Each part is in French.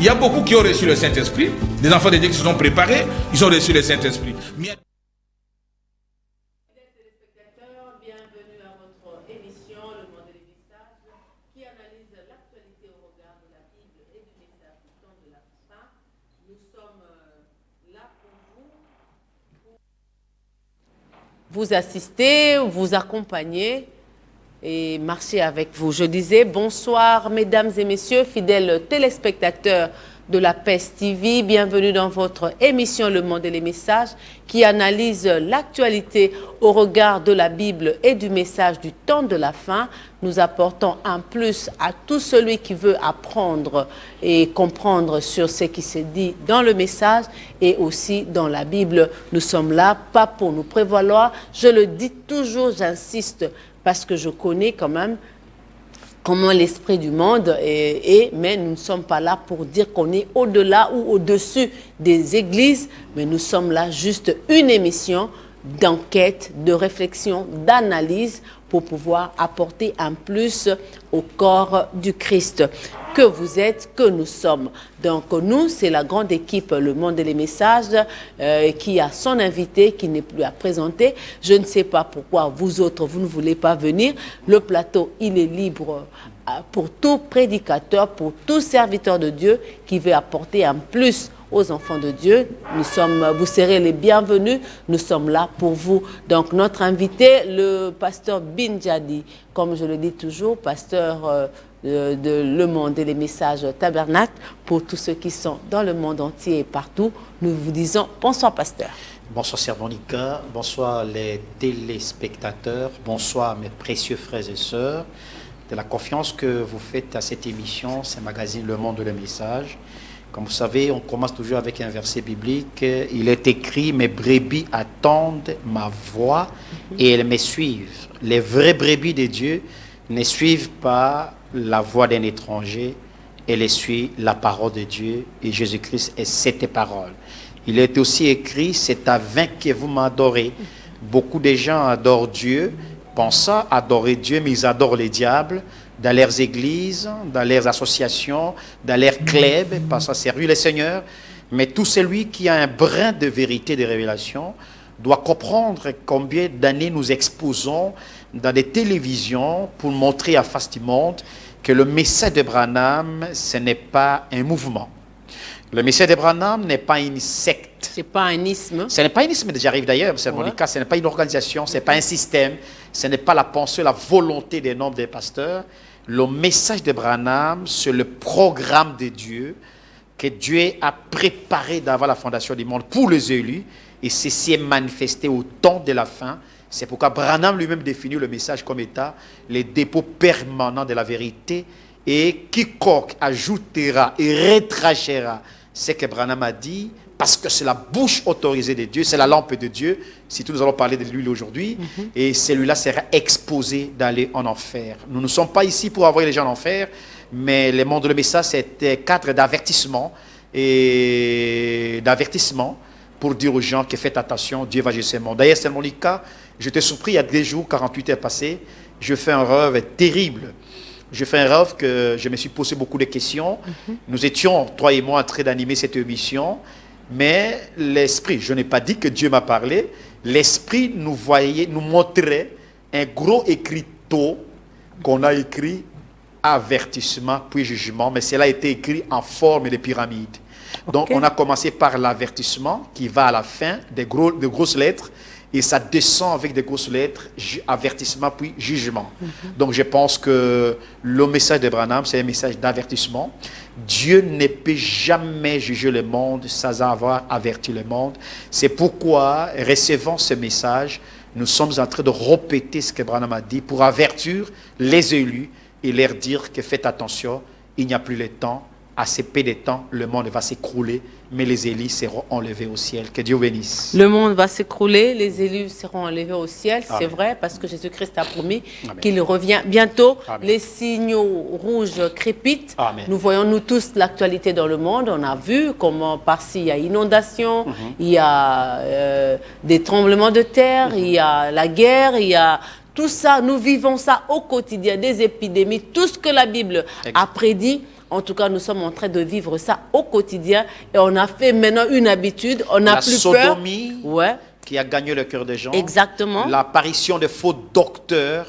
Il y a beaucoup qui ont reçu le Saint-Esprit. Des enfants de Dieu qui se sont préparés, ils ont reçu le Saint-Esprit. Vous assister, vous accompagner et marcher avec vous. Je disais bonsoir mesdames et messieurs, fidèles téléspectateurs de la PES TV. Bienvenue dans votre émission Le Monde et les Messages qui analyse l'actualité au regard de la Bible et du message du temps de la fin. Nous apportons un plus à tout celui qui veut apprendre et comprendre sur ce qui se dit dans le message et aussi dans la Bible. Nous sommes là, pas pour nous prévaloir. Je le dis toujours, j'insiste, parce que je connais quand même comment l'esprit du monde est, mais nous ne sommes pas là pour dire qu'on est au-delà ou au-dessus des églises, mais nous sommes là juste une émission d'enquête, de réflexion, d'analyse pour pouvoir apporter un plus au corps du Christ. Que vous êtes, que nous sommes. Donc nous, c'est la grande équipe Le Monde et les Messages qui a son invité, qui n'est plus à présenter. Je ne sais pas pourquoi vous autres, vous ne voulez pas venir. Le plateau, il est libre pour tout prédicateur, pour tout serviteur de Dieu qui veut apporter un plus aux enfants de Dieu. Vous serez les bienvenus, nous sommes là pour vous. Donc notre invité, le pasteur Binjadi, comme je le dis toujours, pasteur de Le Monde et les Messages Tabernacle, pour tous ceux qui sont dans le monde entier et partout, nous vous disons bonsoir pasteur. Bonsoir Sœur Monica, bonsoir les téléspectateurs, bonsoir mes précieux frères et sœurs, de la confiance que vous faites à cette émission, ce magazine Le Monde et les Messages. Comme vous savez, on commence toujours avec un verset biblique. Il est écrit, mes brebis attendent ma voix et elles me suivent. Les vraies brebis de Dieu ne suivent pas la voix d'un étranger, elles suivent la parole de Dieu et Jésus-Christ est cette parole. Il est aussi écrit, c'est à vain que vous m'adorez. Beaucoup de gens adorent Dieu, pensant adorer Dieu, mais ils adorent les diables. Dans leurs églises, dans leurs associations, dans leurs clubs, passant à servir le Seigneur. Mais tout celui qui a un brin de vérité, de révélation, doit comprendre combien d'années nous exposons dans des télévisions pour montrer à face du monde que le message de Branham, ce n'est pas un mouvement. Le message de Branham n'est pas une secte. Ce n'est pas un isme. Ce n'est pas un isme, j'arrive d'ailleurs, M. Monica, ce n'est pas une organisation, ce n'est pas un système, ce n'est pas la pensée, la volonté des nombres des pasteurs. Le message de Branham, c'est le programme de Dieu que Dieu a préparé d'avant la fondation du monde pour les élus et ceci est manifesté au temps de la fin. C'est pourquoi Branham lui-même définit le message comme état les dépôts permanents de la vérité et quiconque ajoutera et retrachera ce que Branham a dit, parce que c'est la bouche autorisée de Dieu, c'est la lampe de Dieu, si nous allons parler de l'huile aujourd'hui, et celui-là sera exposé d'aller en enfer. Nous ne sommes pas ici pour envoyer les gens en enfer, mais le monde de le message, c'est un cadre d'avertissement, pour dire aux gens que faites attention, Dieu va juger ce monde. D'ailleurs, c'est mon cas, j'étais surpris, il y a 2 jours, 48 heures passées, je fais un rêve terrible. Je fais un rêve que je me suis posé beaucoup de questions. Nous étions, toi et moi, en train d'animer cette émission. Mais l'esprit, je n'ai pas dit que Dieu m'a parlé, l'esprit nous montrait un gros écriteau qu'on a écrit avertissement puis jugement, mais cela a été écrit en forme de pyramide. Donc on a commencé par l'avertissement qui va à la fin de grosses lettres et ça descend avec des grosses lettres, avertissement puis jugement. Donc je pense que le message de Branham, c'est un message d'avertissement. Dieu ne peut jamais juger le monde sans avoir averti le monde. C'est pourquoi, recevant ce message, nous sommes en train de répéter ce que Branham a dit pour avertir les élus et leur dire que faites attention, il n'y a plus le temps. Assez peu de temps, le monde va s'écrouler, mais les élus seront enlevés au ciel. Que Dieu bénisse. Le monde va s'écrouler, les élus seront enlevés au ciel, c'est vrai, parce que Jésus-Christ a promis qu'il revient bientôt. Amen. Les signaux rouges crépitent. Amen. Nous voyons, nous tous, l'actualité dans le monde. On a vu comment par-ci, il y a inondation, il y a des tremblements de terre, il y a la guerre, il y a... Tout ça, nous vivons ça au quotidien, des épidémies, tout ce que la Bible a prédit. En tout cas, nous sommes en train de vivre ça au quotidien et on a fait maintenant une habitude. On n'a plus peur. La sodomie Ouais. qui a gagné le cœur des gens. Exactement. L'apparition de faux docteurs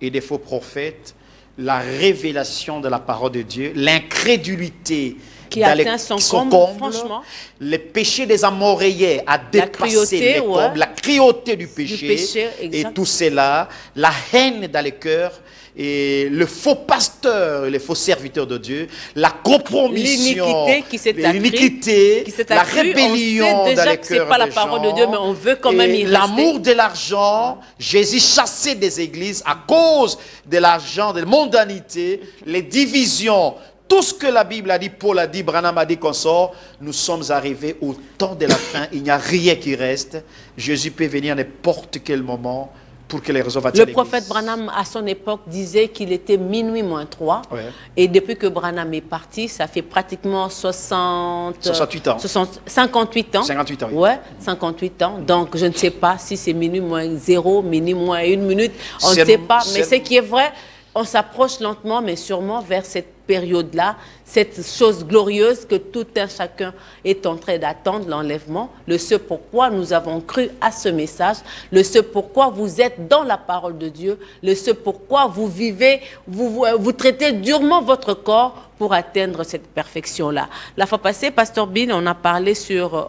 et des faux prophètes. La révélation de la parole de Dieu. L'incrédulité qui atteint son comble, franchement. Les péchés des Amoréens a dépassé les combles, la cruauté du péché et tout cela, la haine dans les cœurs et le faux pasteur et les faux serviteurs de Dieu, la compromission, l'iniquité, la rébellion dans les cœurs des gens. C'est pas la parole de Dieu, mais on veut quand même y rester. L'amour de l'argent, Jésus chassé des églises à cause de l'argent, de la mondanité, les divisions. Tout ce que la Bible a dit, Paul a dit, Branham a dit qu'on sort, nous sommes arrivés au temps de la fin, il n'y a rien qui reste. Jésus peut venir à n'importe quel moment pour que les réservatoires. Le prophète Branham, à son époque, disait qu'il était minuit moins 3. Ouais. Et depuis que Branham est parti, ça fait pratiquement 68 ans. 58 ans. 58 ans, oui. Ouais, 58 ans. Donc, je ne sais pas si c'est minuit moins 0, minuit moins 1 minute. On ne sait pas. Mais ce qui est vrai, on s'approche lentement, mais sûrement vers cette période-là, cette chose glorieuse que tout un chacun est en train d'attendre, l'enlèvement, le ce pourquoi nous avons cru à ce message, le ce pourquoi vous êtes dans la parole de Dieu, le ce pourquoi vous vivez, vous traitez durement votre corps pour atteindre cette perfection-là. La fois passée, Pasteur Bin, on a parlé sur...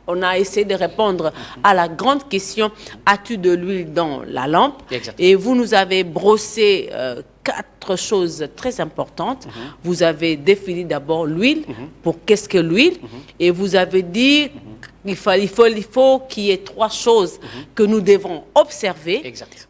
On a essayé de répondre à la grande question, as-tu de l'huile dans la lampe? Exactement. Et vous nous avez brossé 4 choses très importantes. Vous avez défini d'abord l'huile, pour qu'est-ce que l'huile, et vous avez dit qu'il faut qu'il y ait 3 choses que nous devons observer. Exact.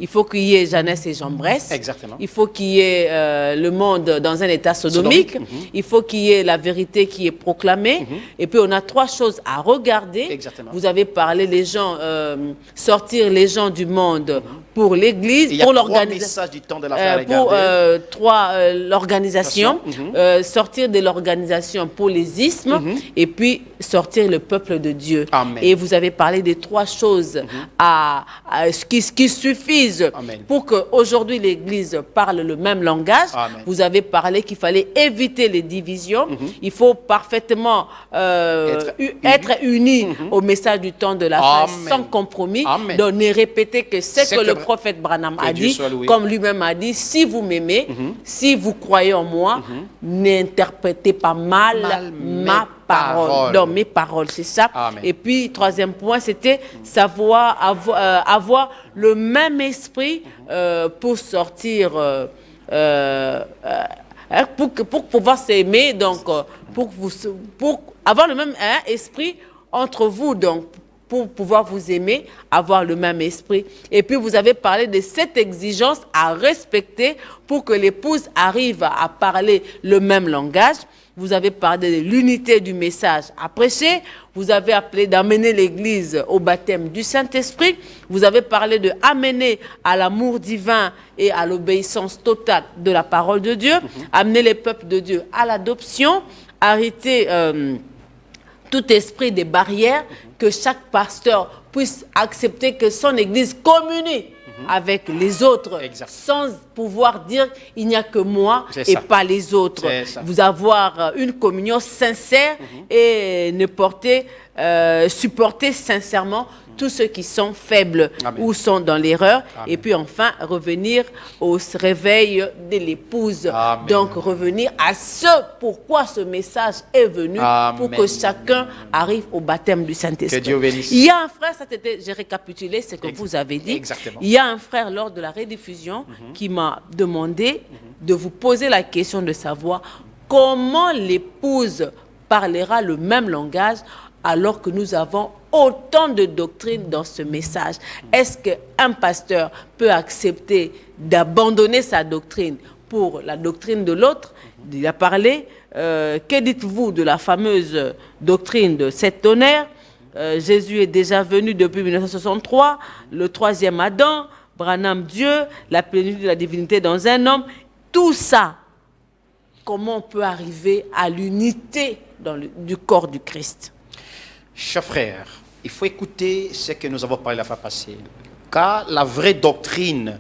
Il faut qu'il y ait Jeannès et Jean-Bresse. Exactement. Il faut qu'il y ait le monde dans un état sodomique. Il faut qu'il y ait la vérité qui est proclamée. Et puis, on a 3 choses à regarder. Exactement. Vous avez parlé les gens, sortir les gens du monde pour l'Église, pour l'organisation. Du temps de la pour l'organisation, sortir de l'organisation pour les ismes, et puis sortir le peuple de Dieu. Amen. Et vous avez parlé des 3 choses qui suffisent Amen. pour qu'aujourd'hui l'Église parle le même langage. Amen. Vous avez parlé qu'il fallait éviter les divisions. Il faut parfaitement être unis au message du temps de la fin, sans compromis. Amen. Donc ne répéter que c'est que le prophète Branham a dit, comme lui-même a dit, si vous m'aimez, si vous croyez en moi, n'interprétez pas mal ma parole. Donc mes paroles, c'est ça. Amen. Et puis, 3e point, c'était savoir avoir le même esprit pour sortir, pour pouvoir s'aimer, donc pour avoir le même esprit entre vous, donc pour pouvoir vous aimer, avoir le même esprit. Et puis, vous avez parlé de cette exigence à respecter pour que l'épouse arrive à parler le même langage. Vous avez parlé de l'unité du message à prêcher. Vous avez appelé d'amener l'Église au baptême du Saint-Esprit. Vous avez parlé de amener à l'amour divin et à l'obéissance totale de la parole de Dieu. Amener les peuples de Dieu à l'adoption. Arrêter tout esprit des barrières, que chaque pasteur puisse accepter que son Église communie avec les autres, sans pouvoir dire il n'y a que moi et pas les autres. Vous avoir une communion sincère et ne supporter sincèrement tous ceux qui sont faibles ou sont dans l'erreur. Et puis enfin, revenir au réveil de l'épouse. Donc revenir à ce pourquoi ce message est venu, pour que chacun arrive au baptême du Saint-Esprit. Que Dieu bénisse. Il y a un frère, j'ai récapitulé ce que vous avez dit. Exactement. Il y a un frère lors de la rediffusion qui m'a demandé de vous poser la question de savoir comment l'épouse parlera le même langage alors que nous avons autant de doctrines dans ce message. Est-ce qu'un pasteur peut accepter d'abandonner sa doctrine pour la doctrine de l'autre? Il a parlé. Que dites-vous de la fameuse doctrine de 7 tonnerres? Jésus est déjà venu depuis 1963, le 3e Adam, Branham Dieu, la plénitude de la divinité dans un homme. Tout ça, comment on peut arriver à l'unité du corps du Christ? Chers frères, il faut écouter ce que nous avons parlé la fois passée. Car la vraie doctrine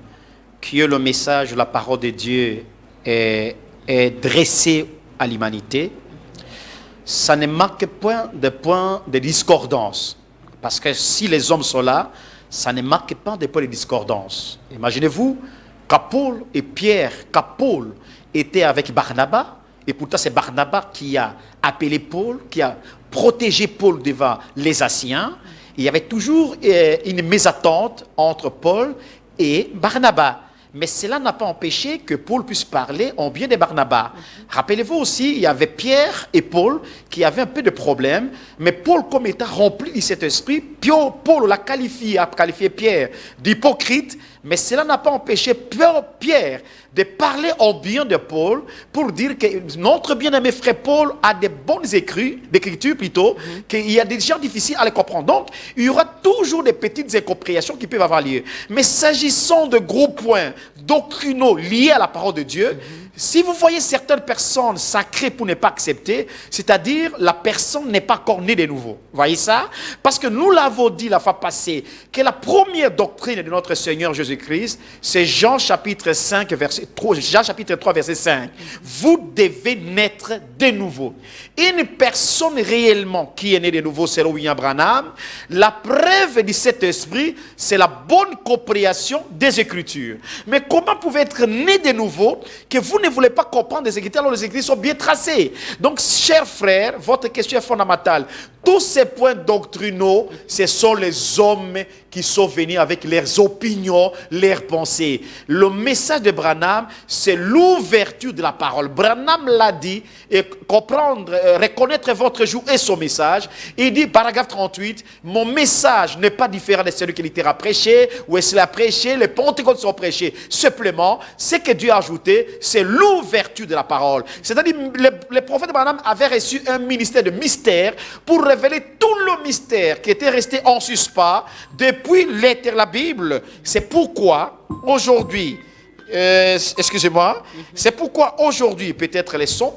qui est le message, la parole de Dieu est est dressé à l'humanité, ça ne marque point de discordance. Parce que si les hommes sont là, ça ne marque pas de points de discordance. Imaginez-vous qu'Paul et Pierre, qu'Paul était avec Barnabas, et pourtant c'est Barnabas qui a appelé Paul, qui a protégé Paul devant les Asiens. Il y avait toujours une mésentente entre Paul et Barnabas. Mais cela n'a pas empêché que Paul puisse parler en bien de Barnabas. Rappelez-vous aussi, il y avait Pierre et Paul qui avaient un peu de problème, mais Paul, comme étant rempli de cet esprit, Paul a qualifié Pierre d'hypocrite, mais cela n'a pas empêché Pierre de parler en bien de Paul pour dire que notre bien-aimé frère Paul a des bonnes d'écriture plutôt, qu'il y a des gens difficiles à les comprendre. Donc, il y aura toujours des petites incompréhensions qui peuvent avoir lieu. Mais s'agissant de gros points doctrinaux liés à la parole de Dieu, si vous voyez certaines personnes sacrées pour ne pas accepter, c'est-à-dire la personne n'est pas encore née de nouveau. Vous voyez ça? Parce que nous l'avons dit la fois passée, que la première doctrine de notre Seigneur Jésus-Christ, c'est Jean chapitre 5, Jean chapitre 3, verset 5. Vous devez naître de nouveau. Une personne réellement qui est née de nouveau, c'est William Branham. La preuve de cet esprit, c'est la bonne compréhension des Écritures. Mais comment pouvez être né de nouveau que vous ne voulez pas comprendre les Écritures alors les Écritures sont bien tracées? Donc, chers frères, votre question est fondamentale. Tous ces points doctrinaux, ce sont les hommes qui sont venus avec leurs opinions, leurs pensées. Le message de Branham, c'est l'ouverture de la parole. Branham l'a dit, et comprendre, reconnaître votre jour et son message. Il dit, paragraphe 38, mon message n'est pas différent de celui que Luther a prêché, ou Wesley a prêché, les Pentecôtes ont prêché. Simplement, ce que Dieu a ajouté, c'est l'ouverture de la parole. C'est-à-dire, le prophète Branham avait reçu un ministère de mystère pour révéler tout le mystère qui était resté en suspens depuis la Bible. C'est pourquoi aujourd'hui, excusez-moi, c'est pourquoi aujourd'hui, peut-être les sons,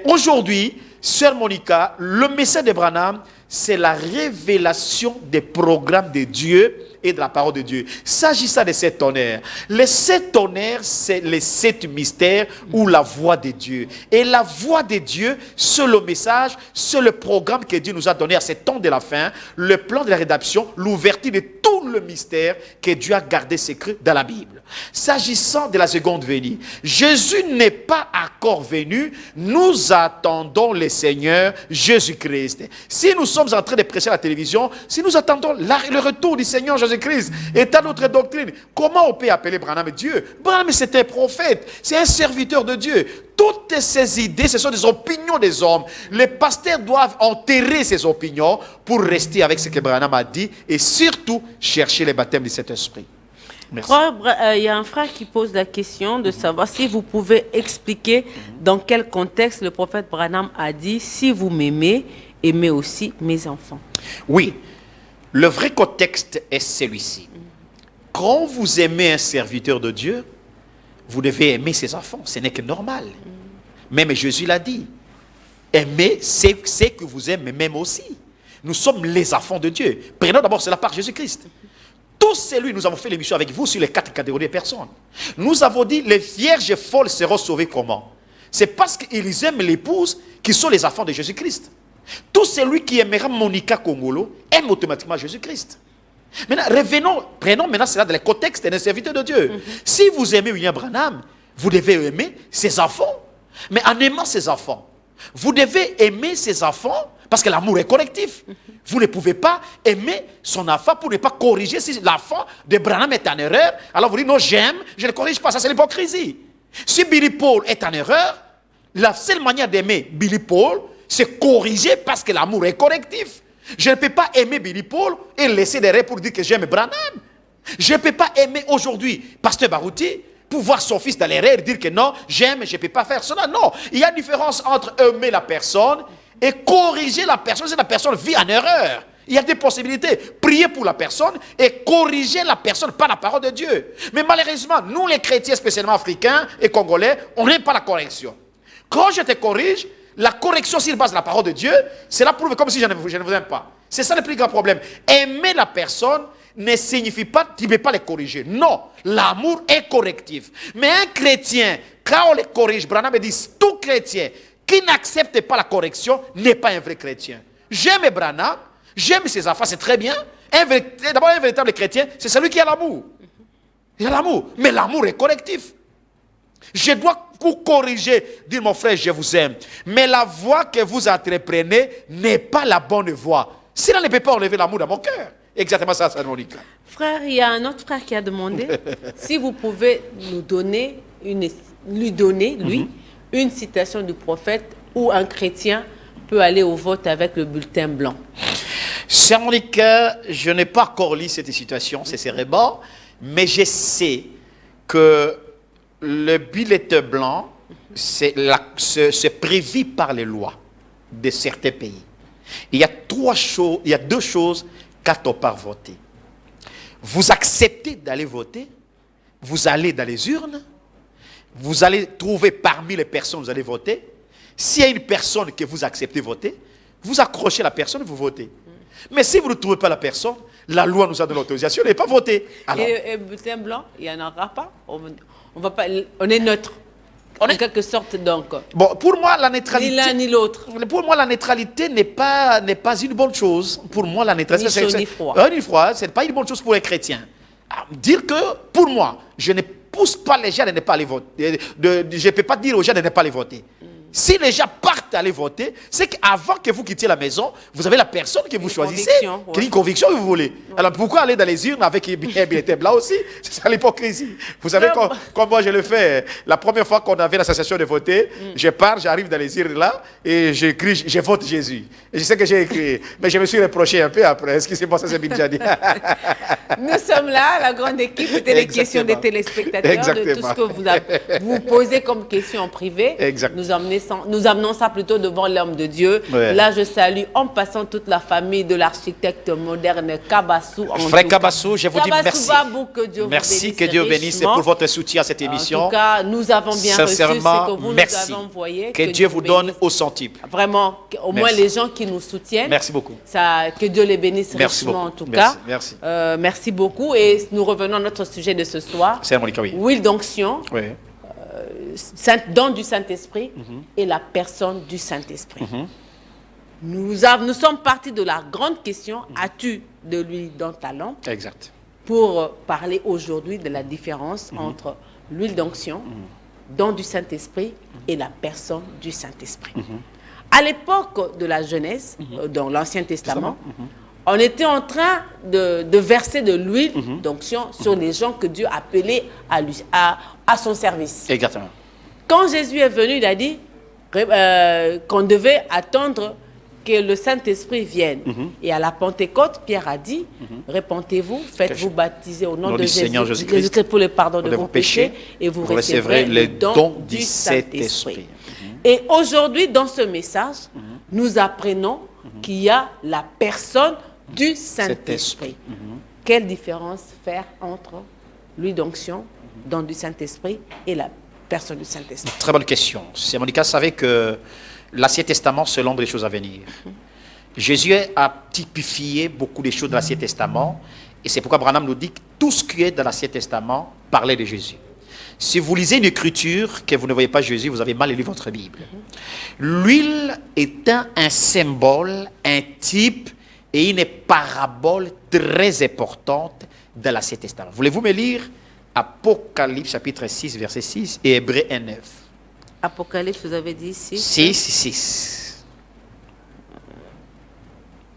aujourd'hui, Sœur Monica, le message de Branham, c'est la révélation des programmes de Dieu et de la parole de Dieu. S'agissant de sept tonnerres, les sept tonnerres, c'est les sept mystères ou la voix de Dieu. Et la voix de Dieu, c'est le message, c'est le programme que Dieu nous a donné à ce temps de la fin, le plan de la rédemption, l'ouverture de tout le mystère que Dieu a gardé secret dans la Bible. S'agissant de la seconde venue, Jésus n'est pas encore venu, nous attendons le Seigneur Jésus-Christ. Si nous sommes en train de prêcher à la télévision, si nous attendons le retour du Seigneur Jésus-Christ et à notre doctrine, comment on peut appeler Branham Dieu? Branham, c'est un prophète, c'est un serviteur de Dieu. Toutes ces idées, ce sont des opinions des hommes. Les pasteurs doivent enterrer ces opinions pour rester avec ce que Branham a dit et surtout chercher le baptême de cet esprit. Merci. Il y a un frère qui pose la question de savoir si vous pouvez expliquer dans quel contexte le prophète Branham a dit « Si vous m'aimez, aimez aussi mes enfants ». Oui, le vrai contexte est celui-ci. Quand vous aimez un serviteur de Dieu, vous devez aimer ses enfants. Ce n'est que normal. Même Jésus l'a dit. Aimez c'est que vous aimez même aussi. Nous sommes les enfants de Dieu. Prenons d'abord cela par Jésus-Christ. Tous celui, nous avons fait l'émission avec vous sur les 4 catégories de personnes. Nous avons dit, les vierges folles seront sauvées comment? C'est parce qu'ils aiment l'épouse qui sont les enfants de Jésus-Christ. Tout celui qui aimera Monica Congolo aime automatiquement Jésus-Christ. Maintenant, prenons maintenant cela dans le contexte d'un serviteur de Dieu. Si vous aimez William Branham, vous devez aimer ses enfants. Mais en aimant ses enfants, vous devez aimer ses enfants parce que l'amour est correctif. Vous ne pouvez pas aimer son enfant pour ne pas corriger. Si l'enfant de Branham est en erreur, alors vous dites non, j'aime, je ne corrige pas. Ça, c'est l'hypocrisie. Si Billy Paul est en erreur, la seule manière d'aimer Billy Paul, c'est corriger parce que l'amour est correctif. Je ne peux pas aimer Billy Paul et laisser derrière pour dire que j'aime Branham. Je ne peux pas aimer aujourd'hui Pasteur Barouti pour voir son fils dans l'erreur et dire que non, j'aime, je ne peux pas faire cela. Non, il y a une différence entre aimer la personne et corriger la personne si la personne vit en erreur. Il y a des possibilités. Prier pour la personne et corriger la personne par la parole de Dieu. Mais malheureusement, nous les chrétiens, spécialement africains et congolais, on n'aime pas la correction. Quand je te corrige, la correction sur base de la parole de Dieu, cela prouve comme si je ne vous aime pas. C'est ça le plus grand problème. Aimer la personne ne signifie pas que tu ne peux pas les corriger. Non, l'amour est correctif. Mais un chrétien quand on les corrige, Branham dit, tout chrétien qui n'accepte pas la correction n'est pas un vrai chrétien. J'aime Branham, j'aime ses enfants, c'est très bien. D'abord, un véritable chrétien, c'est celui qui a l'amour. Il a l'amour, mais l'amour est correctif. Je dois vous corriger, dire mon frère, je vous aime. Mais la voie que vous entreprenez n'est pas la bonne voie. Cela ne peut pas enlever l'amour dans mon cœur. Exactement ça, c'est mon cas. Frère, il y a un autre frère qui a demandé si vous pouvez lui donner, une citation du prophète où un chrétien peut aller au vote avec le bulletin blanc. C'est mon cas, je n'ai pas encore lu cette situation, c'est bon, mais je sais que le bulletin blanc, c'est prévu par les lois de certains pays. Il y a deux choses quand on part voter. Vous acceptez d'aller voter, vous allez dans les urnes, vous allez trouver parmi les personnes que vous allez voter. S'il y a une personne que vous acceptez voter, vous accrochez la personne et vous votez. Mais si vous ne trouvez pas la personne, la loi nous a donné l'autorisation, elle n'est pas votée. Alors, et bulletin blanc, il n'y en aura pas. On est neutre. En quelque sorte, donc. Bon, pour moi, la neutralité. Ni l'un ni l'autre. Pour moi, la neutralité n'est pas une bonne chose. Pour moi, la neutralité, ni chaud ni froid. Ni froid, c'est pas une bonne chose pour les chrétiens. Dire que, pour moi, je ne pousse pas les gens à ne pas aller voter. Je ne peux pas dire aux gens de ne pas aller voter. Si les gens partent aller voter, c'est qu'avant que vous quittiez la maison, vous avez la personne que vous choisissez, qui a une conviction que vous voulez. Ouais. Alors pourquoi aller dans les urnes avec un bulletin blanc aussi? C'est ça l'hypocrisie. Vous savez, comme moi je le fais, la première fois qu'on avait l'association de voter, je pars, j'arrive dans les urnes là, et j'écris, je vote Jésus. Et je sais que j'ai écrit, mais je me suis reproché un peu après. Est-ce que c'est bon, ça c'est bien dit? Nous sommes là, la grande équipe, c'était les questions des téléspectateurs, de tout ce que vous posez comme question en privé. Exactement. Nous amenons ça plutôt devant l'homme de Dieu. Ouais. Là, je salue en passant toute la famille de l'architecte moderne Kabassou. Frère Kabassou, je vous dis merci. Babou, que Dieu merci, que Dieu bénisse pour votre soutien à cette émission. En tout cas, nous avons bien reçu ce que vous nous avez envoyé. Que Dieu vous donne au centuple. Vraiment, au moins les gens qui nous soutiennent. Merci beaucoup. Que Dieu les bénisse richement en tout cas. Merci. Merci beaucoup. Et nous revenons à notre sujet de ce soir. C'est Monica, oui. Huile d'onction. Oui. Don du Saint-Esprit et la personne du Saint-Esprit. Nous sommes partis de la grande question, as-tu de l'huile dans ta lampe? Exact. Pour parler aujourd'hui de la différence entre l'huile d'onction, don du Saint-Esprit et la personne du Saint-Esprit. À l'époque de la Genèse, dans l'Ancien Testament, on était en train de verser de l'huile d'onction sur les gens que Dieu appelait à son service. Exactement. Quand Jésus est venu, il a dit qu'on devait attendre que le Saint-Esprit vienne. Et à la Pentecôte, Pierre a dit, répentez-vous, faites-vous baptiser au nom de Jésus-Christ pour le pardon de vos péchés et vous recevrez le don du Saint-Esprit. Et aujourd'hui, dans ce message, nous apprenons qu'il y a la personne du Saint-Esprit. Quelle différence faire entre l'huile d'onction, don du Saint-Esprit et la personne du Saint-Esprit? Très bonne question. C'est Monica savait que l'Ancien Testament, c'est l'ombre des choses à venir. Jésus a typifié beaucoup de choses de l'Ancien Testament et c'est pourquoi Branham nous dit que tout ce qui est dans l'Ancien Testament parlait de Jésus. Si vous lisez une écriture que vous ne voyez pas Jésus, vous avez mal lu votre Bible. L'huile étant un symbole, un type et une parabole très importante dans l'Ancien Testament. Voulez-vous me lire Apocalypse chapitre 6, verset 6 et Hébreux 1, 9. Apocalypse, vous avez dit 6. 6.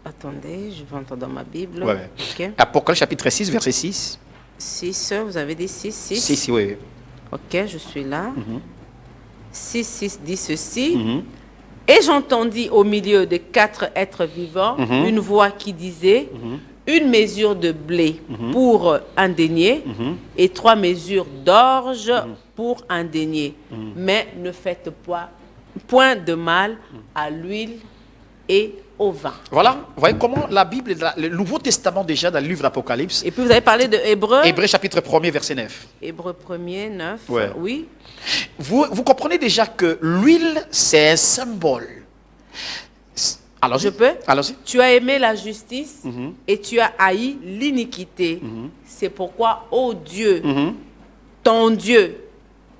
Attendez, je vais entendre dans ma Bible. Ouais. Okay. Apocalypse chapitre 6, verset 6. 6, vous avez dit 6. 6, oui. Ok, je suis là. 6 dit ceci. Et j'entendis au milieu de 4 êtres vivants une voix qui disait une mesure de blé pour un denier et 3 mesures d'orge pour un denier. Mais ne faites point de mal à l'huile et au vin. Voilà, vous voyez comment la Bible, le Nouveau Testament déjà dans le livre d'Apocalypse. Et puis vous avez parlé de Hébreux. Hébreux chapitre 1er, verset 9. Hébreux 1er, 9, ouais. Oui. Vous comprenez déjà que l'huile, c'est un symbole. Alors, je peux? Allons-y. Tu as aimé la justice et tu as haï l'iniquité. C'est pourquoi, ô Dieu, ton Dieu,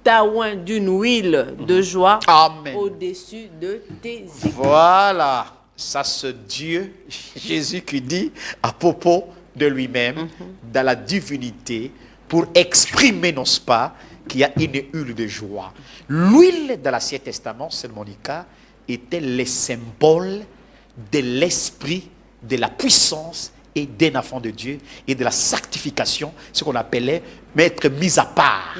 t'a oint d'une huile de joie Amen. au-dessus de tes épaules. Voilà, ça c'est Dieu, Jésus qui dit à propos de lui-même, dans la divinité, pour exprimer, n'est-ce pas, qu'il y a une huile de joie. L'huile de l'Ancien Testament, c'est Monica, était le symbole de l'esprit, de la puissance et d'un enfant de Dieu et de la sanctification, ce qu'on appelait être mis à part.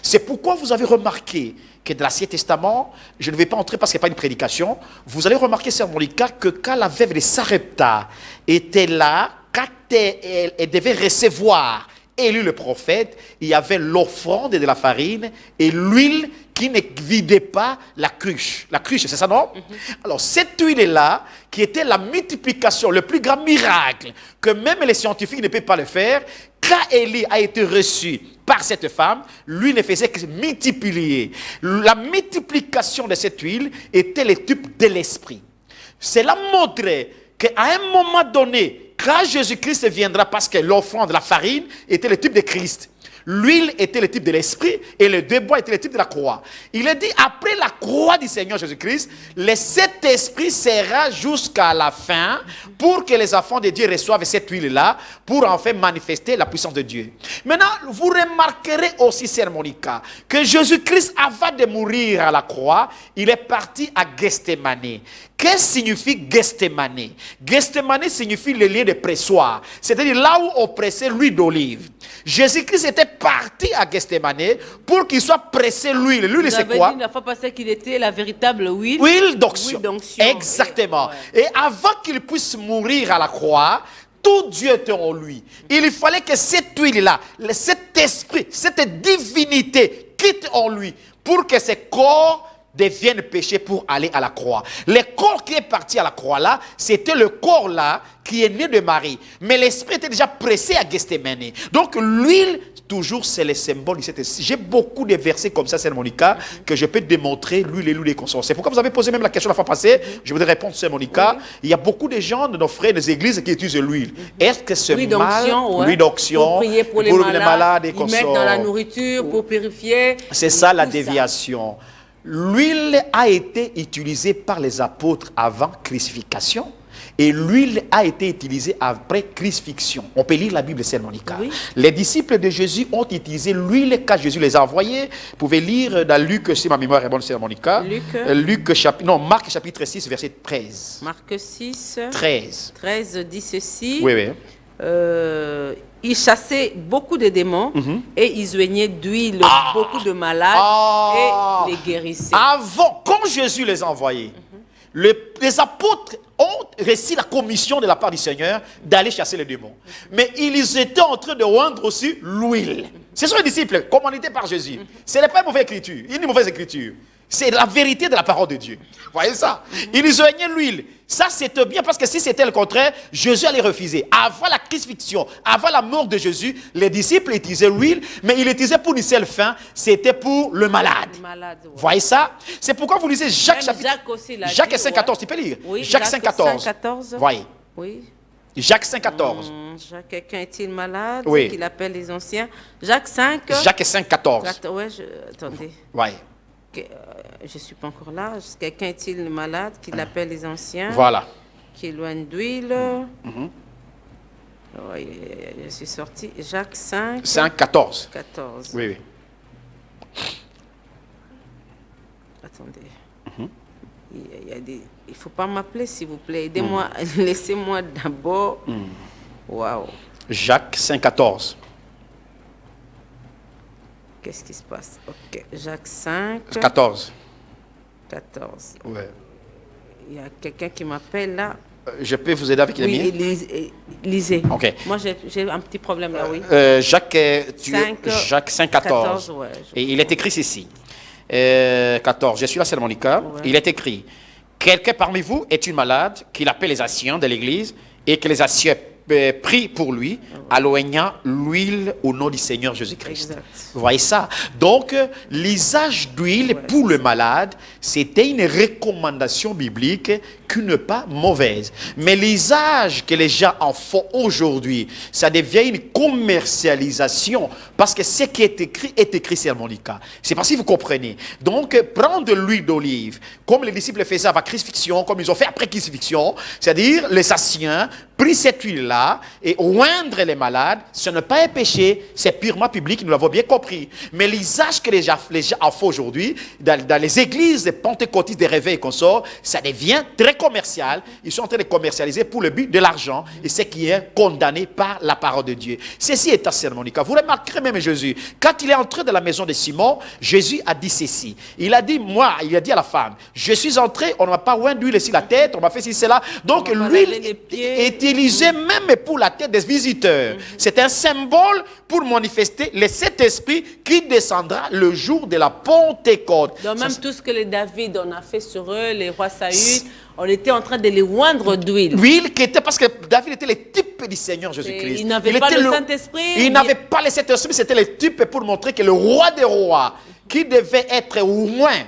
C'est pourquoi vous avez remarqué que dans l'Ancien Testament, je ne vais pas entrer parce qu'il n'y a pas une prédication, vous allez remarquer, Sœur Monica, que quand la veuve de Sarepta était là, quand elle devait recevoir Élie le prophète, il y avait l'offrande de la farine et l'huile qui ne vidait pas la cruche. La cruche, c'est ça, non? Alors, cette huile-là, qui était la multiplication, le plus grand miracle, que même les scientifiques ne peuvent pas le faire, quand Élie a été reçu par cette femme, lui ne faisait que multiplier. La multiplication de cette huile était le type de l'esprit. Cela montrait qu'à un moment donné, quand Jésus-Christ viendra, parce que l'offrande de la farine était le type de Christ, l'huile était le type de l'esprit et le deux bois était le type de la croix. Il est dit, après la croix du Seigneur Jésus-Christ, le Saint-Esprit sera jusqu'à la fin pour que les enfants de Dieu reçoivent cette huile-là pour en fait manifester la puissance de Dieu. Maintenant, vous remarquerez aussi, Sœur Monica, que Jésus-Christ, avant de mourir à la croix, il est parti à Gethsémani. Qu'est-ce que signifie Gethsémani? Gethsémani signifie le lieu de pressoir, c'est-à-dire là où on pressait l'huile d'olive. Jésus-Christ était parti à Gethsémani pour qu'il soit pressé l'huile. L'huile, c'est quoi? Vous avez dit la fois passée qu'il était la véritable huile. Huile d'onction. d'onction. Exactement. Ouais. Et avant qu'il puisse mourir à la croix, tout Dieu était en lui. Il fallait que cette huile-là, cet esprit, cette divinité quitte en lui pour que ce corps devienne péché pour aller à la croix. Le corps qui est parti à la croix là, c'était le corps là qui est né de Marie. Mais l'esprit était déjà pressé à Gethsémani. Donc l'huile, toujours, c'est le symbole. J'ai beaucoup de versets comme ça, Sœur Monica, que je peux démontrer l'huile et l'huile des consciences. C'est pourquoi vous avez posé même la question la fois passée. Je voudrais répondre, Sœur Monica. Il y a beaucoup de gens de nos frères des églises qui utilisent l'huile. Est-ce que ce l'huile d'onction, pour prier pour les malades, ils mettent dans la nourriture pour purifier. C'est ça la déviation. L'huile a été utilisée par les apôtres avant crucifixion et l'huile a été utilisée après crucifixion. On peut lire la Bible, Sœur Monica. Oui. Les disciples de Jésus ont utilisé l'huile quand Jésus les a envoyés. Vous pouvez lire dans Luc, si ma mémoire est bonne, Sœur Monica. Marc chapitre 6, verset 13. Marc 6, 13. 13 dit ceci. Oui, oui. Ils chassaient beaucoup de démons et ils joignaient d'huile beaucoup de malades et les guérissaient. Avant, quand Jésus les a envoyés, les apôtres ont reçu la commission de la part du Seigneur d'aller chasser les démons. Mais ils étaient en train de rendre aussi l'huile. Ce sont les disciples commandés par Jésus. Ce n'est pas une mauvaise écriture, une mauvaise écriture. C'est la vérité de la parole de Dieu. Vous voyez ça? Ils joignaient l'huile. Ça, c'était bien parce que si c'était le contraire, Jésus allait refuser. Avant la crucifixion, avant la mort de Jésus, les disciples utilisaient l'huile, mais ils l'utilisaient pour une seule fin, c'était pour le malade. Vous voyez ça? C'est pourquoi vous lisez Jacques chapitre... Jacques 5,14, tu peux lire? Oui, Jacques 5,14. Voyez. Oui. Jacques 5,14. Quelqu'un est-il malade? Oui. Qu'il appelle les anciens. Jacques 5. Jacques 5,14. Oui, attendez. Oui. Je ne suis pas encore là. Quelqu'un est-il malade? Qu'il appelle les anciens. Voilà. Qui éloigne d'huile. Oui, je suis sorti. Jacques 5. 5,14. 14. Oui, oui. Attendez. Il ne faut pas m'appeler, s'il vous plaît. Aidez-moi. Laissez-moi d'abord. Waouh. Jacques 5,14. Qu'est-ce qui se passe? Ok. Jacques 5. 14. 14. Ouais. Il y a quelqu'un qui m'appelle là. Je peux vous aider avec les miens? Oui, lisez. Ok. Moi, j'ai un petit problème là, oui. Jacques 5, 14. Ouais, et il est écrit ici. 14. Je suis là, Sœur Monica. Ouais. Il est écrit: quelqu'un parmi vous est une malade, qu'il appelle les anciens de l'église et que les anciens prie pour lui, alloignant l'huile au nom du Seigneur Jésus-Christ. Exact. Vous voyez ça? Donc, l'usage d'huile pour le malade, c'était une recommandation biblique qui n'est pas mauvaise. Mais l'usage que les gens en font aujourd'hui, ça devient une commercialisation. Parce que ce qui est écrit sermonica. C'est parce que vous comprenez. Donc, prendre de l'huile d'olive, comme les disciples faisaient avant crucifixion, comme ils ont fait après crucifixion, c'est-à-dire les anciens, pris cette huile-là et oindre les malades, ce n'est pas un péché, c'est purement public, nous l'avons bien compris. Mais l'usage que les gens en font aujourd'hui, dans les églises des pentecôtistes, des réveils qu'on sort, ça devient très commercial. Ils sont en train de commercialiser pour le but de l'argent et ce qui est condamné par la parole de Dieu. Ceci est un sermonica. Vous remarquerez même Jésus, quand il est entré dans la maison de Simon, Jésus a dit ceci. Il a dit, il a dit à la femme, je suis entré, on ne m'a pas oint d'huile sur la tête, on m'a fait ceci, cela. Donc l'huile est utilisée même pour la tête des visiteurs. C'est un symbole pour manifester le Saint-Esprit qui descendra le jour de la Pentecôte. Donc même tout ce que les David on a fait sur eux, les rois Saül, on était en train de les oindre d'huile. L'huile qui était, parce que David était le type du Seigneur Jésus-Christ. Il n'avait pas le Saint-Esprit. Il n'avait pas le Saint-Esprit, c'était le type pour montrer que le roi des rois, qui devait être au moins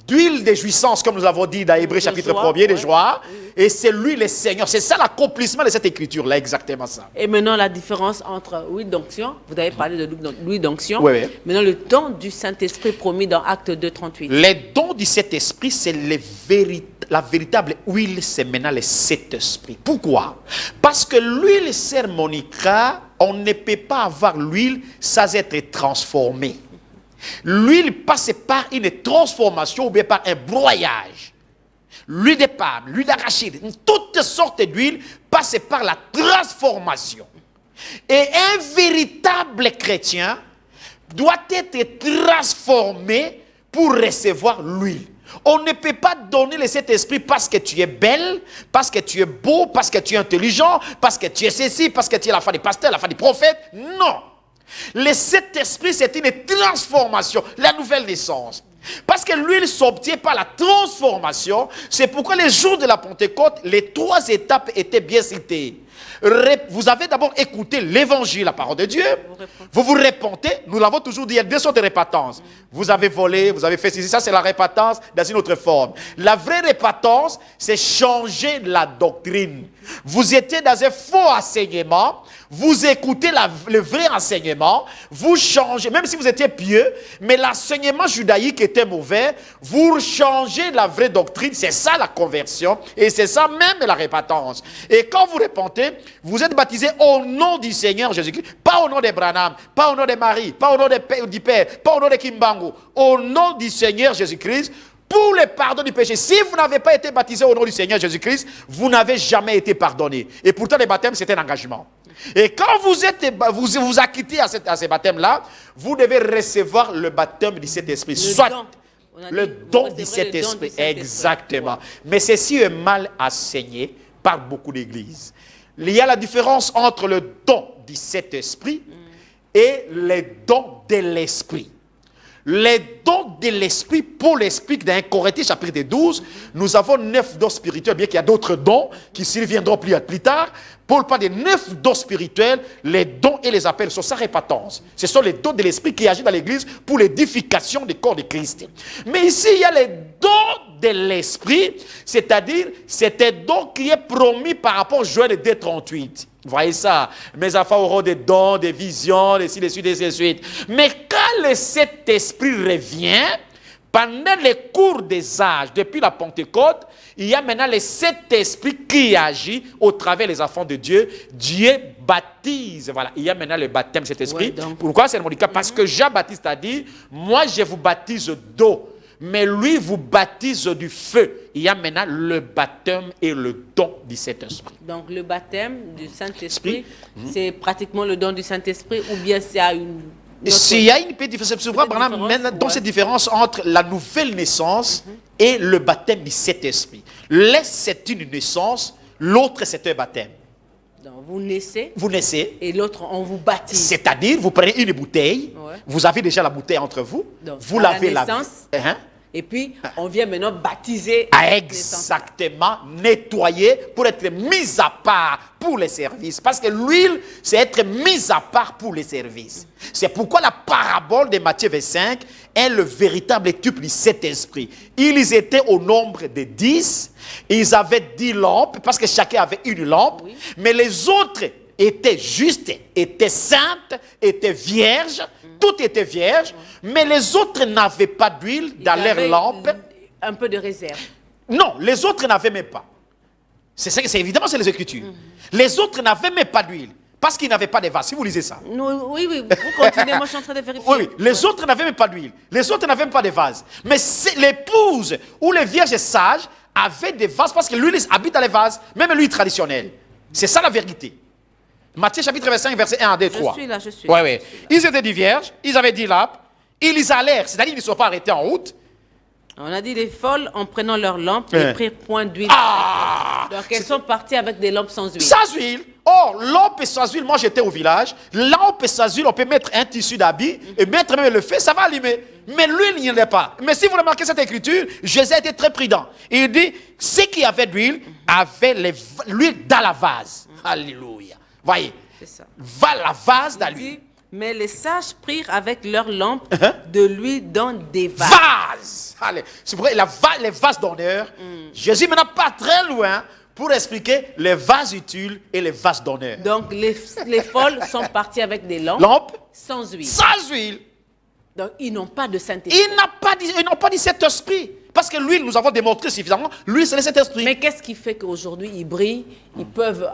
d'huile de jouissance, comme nous avons dit dans Hébreux chapitre 1er, de joie, et c'est lui le Seigneur. C'est ça l'accomplissement de cette écriture-là, exactement ça. Et maintenant, la différence entre l'huile d'onction, vous avez parlé de l'huile d'onction, oui. maintenant le don du Saint-Esprit promis dans Acte 2, 38. Les dons du Saint-Esprit, c'est la véritable huile, c'est maintenant le Saint-Esprit. Pourquoi? Parce que l'huile sermonica, on ne peut pas avoir l'huile sans être transformé. L'huile passe par une transformation ou bien par un broyage. L'huile de palme, l'huile d'arachide, toutes sortes d'huiles passent par la transformation. Et un véritable chrétien doit être transformé pour recevoir l'huile. On ne peut pas donner le Saint-Esprit parce que tu es belle, parce que tu es beau, parce que tu es intelligent, parce que tu es ceci, parce que tu es la femme du pasteur, la femme du prophète. Non. Le Saint-Esprit, c'est une transformation, la nouvelle naissance. Parce que l'huile s'obtient par la transformation. C'est pourquoi les jours de la Pentecôte, les 3 étapes étaient bien citées. Vous avez d'abord écouté l'évangile, la parole de Dieu. Vous vous repentez. Nous l'avons toujours dit, il y a 2 sortes de repentance. Vous avez volé, vous avez fait ceci. Ça, c'est la repentance dans une autre forme. La vraie repentance, c'est changer la doctrine. Vous étiez dans un faux enseignement. Vous écoutez le vrai enseignement. Vous changez, même si vous étiez pieux, mais l'enseignement judaïque était mauvais. Vous changez la vraie doctrine. C'est ça la conversion. Et c'est ça même la repentance. Et quand vous repentez, vous êtes baptisé au nom du Seigneur Jésus-Christ. Pas au nom de Branham, pas au nom de Marie, pas au nom du Père, pas au nom de Kimbangu. Au nom du Seigneur Jésus-Christ, pour le pardon du péché. Si vous n'avez pas été baptisé au nom du Seigneur Jésus-Christ, vous n'avez jamais été pardonné. Et pourtant, le baptême, c'est un engagement. Et quand vous acquittez à ce baptême-là, vous devez recevoir le baptême du Saint-Esprit. Soit le don du Saint-Esprit. Exactement. Ouais. Mais ceci est mal enseigné par beaucoup d'églises. Il y a la différence entre le don du Saint-Esprit et les dons de l'Esprit. Les dons de l'Esprit, Paul explique dans 1 Corinthiens chapitre 12, nous avons 9 dons spirituels, bien qu'il y a d'autres dons qui s'y viendront plus tard. Paul parle des 9 dons spirituels, les dons et les appels sur sa répétence. Ce sont les dons de l'Esprit qui agissent dans l'Église pour l'édification du corps de Christ. Mais ici, il y a les dons de l'Esprit, c'est-à-dire, c'est un don qui est promis par rapport à Joël 2:38. Vous voyez ça? Mes enfants auront des dons, des visions, des ci, des suites, des suites. Mais quand le Saint-Esprit revient, pendant les cours des âges, depuis la Pentecôte, il y a maintenant le Saint-Esprit qui agit au travers des enfants de Dieu. Dieu baptise. Voilà, il y a maintenant le baptême de Saint-Esprit. Ouais, pourquoi c'est mon cas? Parce que Jean-Baptiste a dit, moi je vous baptise d'eau, mais lui vous baptise du feu. Il y a maintenant le baptême et le don du Saint-Esprit. Donc le baptême du Saint-Esprit, c'est pratiquement le don du Saint-Esprit ou bien c'est à une... S'il y a une petite différence, dans cette différence entre la nouvelle naissance et le baptême du Saint-Esprit. L'un, c'est une naissance, l'autre, c'est un baptême. Donc, vous naissez. Vous naissez. Et l'autre, on vous baptise. C'est-à-dire, vous prenez une bouteille, vous avez déjà la bouteille entre vous, donc, vous lavez la naissance. Et puis, on vient maintenant baptiser. Exactement, nettoyer pour être mis à part pour les services. Parce que l'huile, c'est être mis à part pour les services. C'est pourquoi la parabole de Matthieu 25 est le véritable étude du Saint-Esprit. Ils étaient au nombre de 10. Ils avaient 10 lampes, parce que chacun avait une lampe. Oui. Mais les autres étaient justes, étaient saintes, étaient vierges. Tout était vierge, mais les autres n'avaient pas d'huile dans leur lampe. Un peu de réserve. Non, les autres n'avaient même pas. Évidemment, c'est les Écritures. Les autres n'avaient même pas d'huile, parce qu'ils n'avaient pas de vase. Si vous lisez ça. Oui, vous continuez, moi je suis en train de vérifier. Oui, les autres n'avaient même pas d'huile. Les autres n'avaient même pas de vase. Mais l'épouse ou les vierges sages avaient des vases, parce que l'huile habite dans les vases, même l'huile traditionnelle. C'est ça la vérité. Matthieu chapitre 25, verset 1 à 2, 3. Je suis là, je suis là. Oui. Ils étaient 10 vierges, ils avaient 10 lampes, ils allèrent, c'est-à-dire qu'ils ne sont pas arrêtés en route. On a dit les folles, en prenant leurs lampes, et prirent point d'huile. Donc elles sont parties avec des lampes sans huile. Sans huile. Or, lampe et sans huile, moi j'étais au village, lampe et sans huile, on peut mettre un tissu d'habit et mettre même le feu, ça va allumer. Mais l'huile, il n'y en a pas. Mais si vous remarquez cette écriture, Jésus était très prudent. Il dit, ceux qui avaient de l'huile avaient l'huile dans la vase. Alléluia. Voyez, va la vase dans l'huile. Mais les sages prirent avec leurs lampes de l'huile dans des vases. Vases. Allez, c'est pour les vases d'honneur. Jésus maintenant pas très loin pour expliquer les vases utiles et les vases d'honneur. Donc les folles sont parties avec des lampes sans huile. Sans huile. Donc ils n'ont pas de Saint-Esprit. Ils n'ont pas dit cet esprit. Parce que l'huile, nous avons démontré suffisamment, l'huile, c'est le Saint-Esprit. Mais qu'est-ce qui fait qu'aujourd'hui, ils brillent, ils peuvent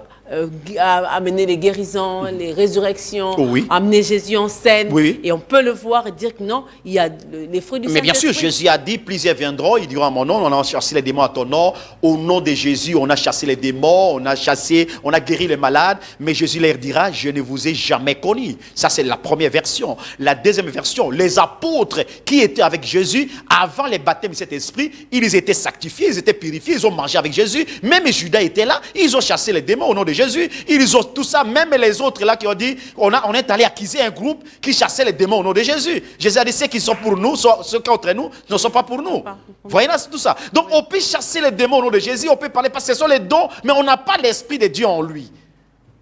amener les guérisons, les résurrections, amener Jésus en scène, et on peut le voir et dire que non, il y a les fruits du Saint-Esprit. Mais bien sûr, Jésus a dit, plusieurs viendront, ils diront à mon nom, on a chassé les démons à ton nom, au nom de Jésus, on a chassé les démons, on a guéri les malades, mais Jésus leur dira, je ne vous ai jamais connu. Ça, c'est la première version. La deuxième version, les apôtres qui étaient avec Jésus, avant les baptêmes de cet esprit, ils étaient sanctifiés, ils étaient purifiés, ils ont mangé avec Jésus. Même Judas était là, ils ont chassé les démons au nom de Jésus. Ils ont tout ça, même les autres là qui ont dit, on est allé accuser un groupe qui chassait les démons au nom de Jésus. Jésus a dit, ceux qui sont pour nous, ceux qui sont entre nous, ne sont pas pour nous. Vous voyez là, c'est tout ça. Donc on peut chasser les démons au nom de Jésus, on peut parler parce que ce sont les dons, mais on n'a pas l'esprit de Dieu en lui.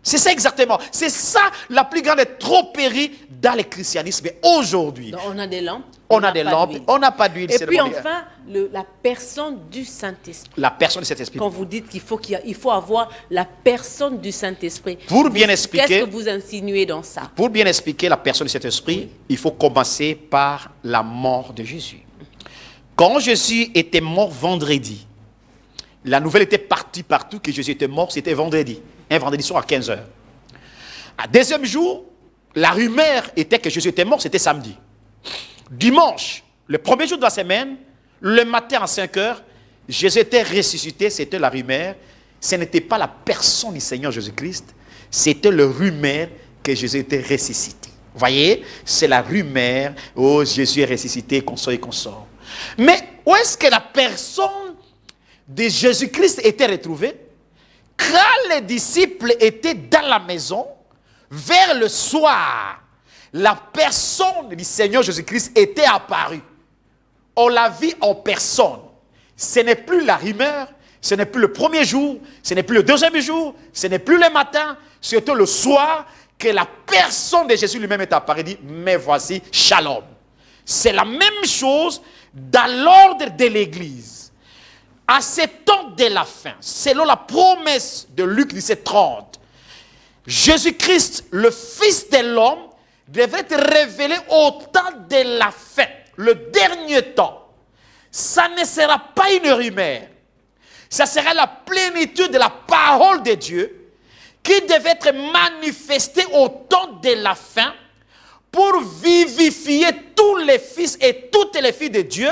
C'est ça exactement. C'est ça la plus grande tromperie dans le christianisme aujourd'hui. On a des lampes. On a des lampes, on n'a pas d'huile. Et puis enfin, la personne du Saint-Esprit. La personne du Saint-Esprit. Quand vous dites qu'il faut avoir la personne du Saint-Esprit. Pour bien expliquer. Qu'est-ce que vous insinuez dans ça? Pour bien expliquer la personne du Saint-Esprit, il faut commencer par la mort de Jésus. Quand Jésus était mort vendredi, la nouvelle était partie partout que Jésus était mort, c'était vendredi. Un vendredi soir à 15h. À deuxième jour, la rumeur était que Jésus était mort, c'était samedi. Dimanche, le premier jour de la semaine, le matin à 5h, Jésus était ressuscité, c'était la rumeur. Ce n'était pas la personne du Seigneur Jésus-Christ, c'était le rumeur que Jésus était ressuscité. Vous voyez, c'est la rumeur, oh Jésus est ressuscité, consort et consort. Mais où est-ce que la personne de Jésus-Christ était retrouvée? Quand les disciples étaient dans la maison, vers le soir, la personne du Seigneur Jésus-Christ était apparue. On l'a vu en personne. Ce n'est plus la rumeur, ce n'est plus le premier jour, ce n'est plus le deuxième jour, ce n'est plus le matin, c'était le soir que la personne de Jésus lui-même est apparue et dit, mais voici, shalom. C'est la même chose dans l'ordre de l'Église. À ce temps de la fin, selon la promesse de Luc 17:30, Jésus-Christ, le Fils de l'homme, devrait être révélé au temps de la fin, le dernier temps. Ça ne sera pas une rumeur. Ça sera la plénitude de la parole de Dieu qui devait être manifestée au temps de la fin pour vivifier tous les fils et toutes les filles de Dieu.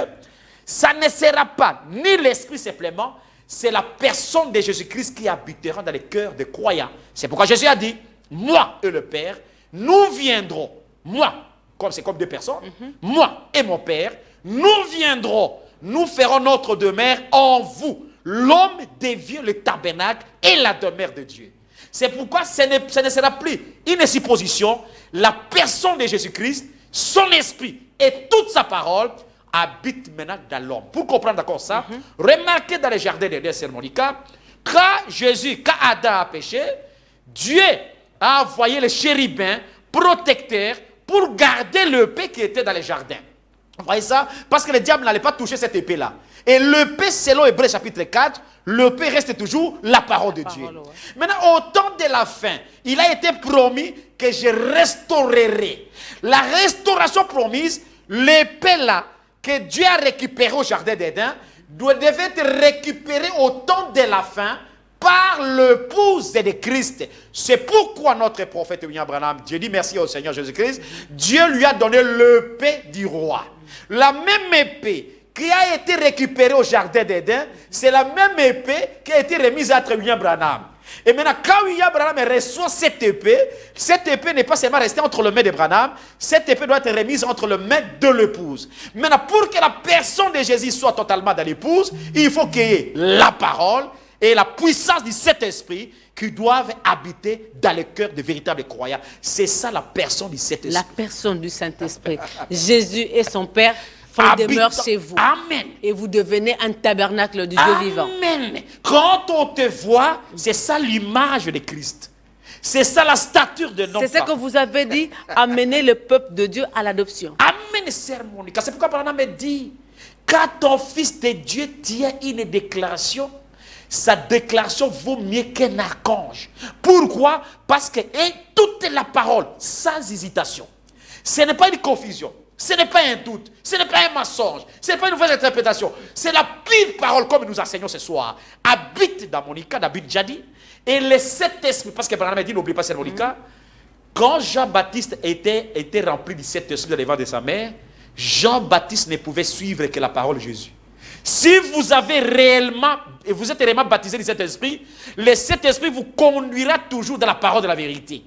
Ça ne sera pas ni l'Esprit simplement, c'est la personne de Jésus-Christ qui habitera dans les cœurs des croyants. C'est pourquoi Jésus a dit, moi et le Père, nous viendrons, moi, comme c'est comme deux personnes, moi et mon Père, nous viendrons, nous ferons notre demeure en vous. L'homme devient le tabernacle et la demeure de Dieu. C'est pourquoi ce ne sera plus une supposition, la personne de Jésus-Christ, son esprit et toute sa parole habite maintenant dans l'homme. Pour comprendre d'accord ça, remarquez dans les jardins d'Éden, Sœur Monica, quand Adam a péché, Dieu a envoyé les chérubins protecteurs pour garder l'épée qui était dans les jardins. Vous voyez ça? Parce que le diable n'allait pas toucher cette épée-là. Et l'épée, selon Hébreux chapitre 4, l'épée reste toujours la parole de Dieu. Ouais. Maintenant, au temps de la fin, il a été promis que je restaurerai. La restauration promise, l'épée là, que Dieu a récupérée au jardin d'Éden, devait être récupérée au temps de la fin par l'épouse de Christ. C'est pourquoi notre prophète William Branham, Dieu dit merci au Seigneur Jésus-Christ, Dieu lui a donné l'épée du roi. La même épée qui a été récupérée au jardin d'Éden, c'est la même épée qui a été remise entre William Branham. Et maintenant, quand William Branham reçoit cette épée n'est pas seulement restée entre les mains de Branham, cette épée doit être remise entre les mains de l'épouse. Maintenant, pour que la personne de Jésus soit totalement dans l'épouse, il faut qu'il y ait la parole et la puissance du Saint-Esprit qui doivent habiter dans le cœur des véritables croyants. C'est ça la personne du Saint-Esprit. La personne du Saint-Esprit. Jésus et son Père font demeure chez vous. Amen. Et vous devenez un tabernacle du Dieu vivant. Amen. Quand on te voit, c'est ça l'image de Christ. C'est ça la stature de notre. C'est ce que vous avez dit, amener le peuple de Dieu à l'adoption. Amen, Sœur Monica. C'est pourquoi Branham me dit, quand ton fils de Dieu tient une déclaration, sa déclaration vaut mieux qu'un archange. Pourquoi? Parce que toute la parole, sans hésitation. Ce n'est pas une confusion. Ce n'est pas un doute, ce n'est pas un mensonge, ce n'est pas une nouvelle interprétation. C'est la pure parole comme nous enseignons ce soir. Habite dans Monica, habite Jadi. Et le Saint-Esprit, parce que Branham a dit, n'oublie pas cette Monica, quand Jean-Baptiste était rempli du Saint-Esprit dans les ventres de sa mère, Jean-Baptiste ne pouvait suivre que la parole de Jésus. Si vous avez réellement, et vous êtes réellement baptisé du Saint-Esprit, le Saint-Esprit vous conduira toujours dans la parole de la vérité.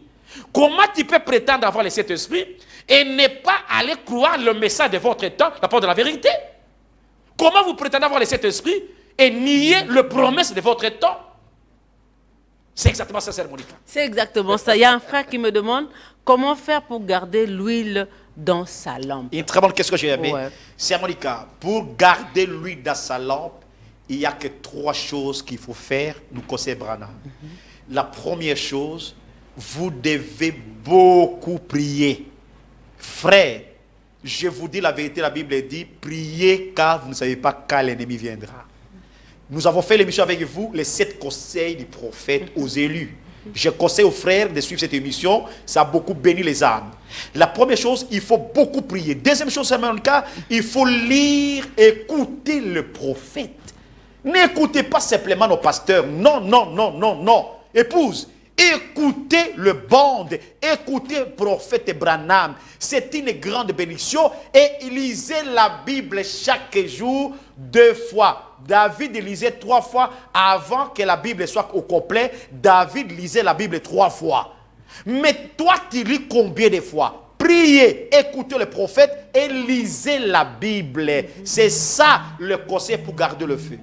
Comment tu peux prétendre avoir le Saint-Esprit et ne pas aller croire le message de votre temps, la parole de la vérité? Comment vous prétendez avoir le Saint-Esprit et nier le promesse de votre temps? C'est exactement ça, Sœur Monica. C'est exactement ça. Il y a un frère qui me demande comment faire pour garder l'huile dans sa lampe. Une très bonne question que j'ai aimée. Ouais. Sœur Monica, pour garder l'huile dans sa lampe, il n'y a que 3 choses qu'il faut faire, nous conseille Branham. La première chose, vous devez beaucoup prier. Frère, je vous dis la vérité, la Bible dit, priez car vous ne savez pas quand l'ennemi viendra. Nous avons fait l'émission avec vous, les 7 conseils du prophète aux élus. Je conseille aux frères de suivre cette émission, ça a beaucoup béni les âmes. La première chose, il faut beaucoup prier. Deuxième chose, c'est mon cas, il faut lire, écouter le prophète. N'écoutez pas simplement nos pasteurs. Non, non, non, non, non. Épouse, écoutez le bond, écoutez le prophète Branham. C'est une grande bénédiction. Et lisez la Bible chaque jour 2 fois. David lisait 3 fois avant que la Bible soit au complet. David lisait la Bible 3 fois. Mais toi, tu lis combien de fois? Priez, écoutez le prophète et lisez la Bible. C'est ça le conseil pour garder le feu.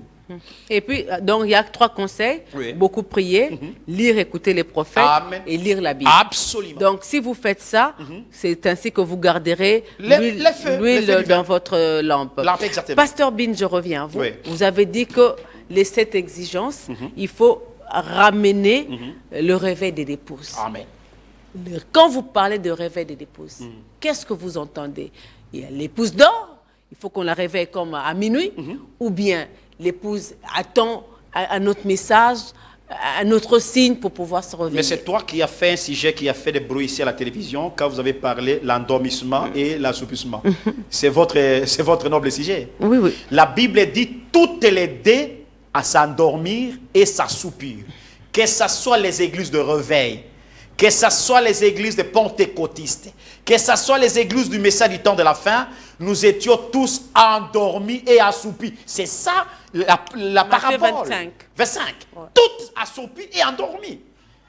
Et puis, donc, il y a 3 conseils. Oui. Beaucoup prier, lire, écouter les prophètes. Amen. Et lire la Bible. Absolument. Donc, si vous faites ça, c'est ainsi que vous garderez le feu l'huile divin. dans votre lampe. Lampe, exactement. Pasteur Bin, je reviens à vous. Oui. Vous avez dit que les 7 exigences, il faut ramener le réveil des épouses. Amen. Quand vous parlez de réveil des épouses, qu'est-ce que vous entendez? Il y a l'épouse dort, il faut qu'on la réveille comme à minuit, ou bien l'épouse attend un autre message, un autre signe pour pouvoir se réveiller. Mais c'est toi qui as fait un sujet qui a fait des bruits ici à la télévision quand vous avez parlé l'endormissement et l'assoupissement. C'est votre noble sujet. Oui, oui. La Bible dit toutes les deux à s'endormir et s'assoupir. Que ce soit les églises de réveil, que ce soit les églises de pentecôtistes, que ce soit les églises du message du temps de la fin, nous étions tous endormis et assoupis. C'est ça la parabole. 25. 25. Ouais. Toutes assoupies et endormis.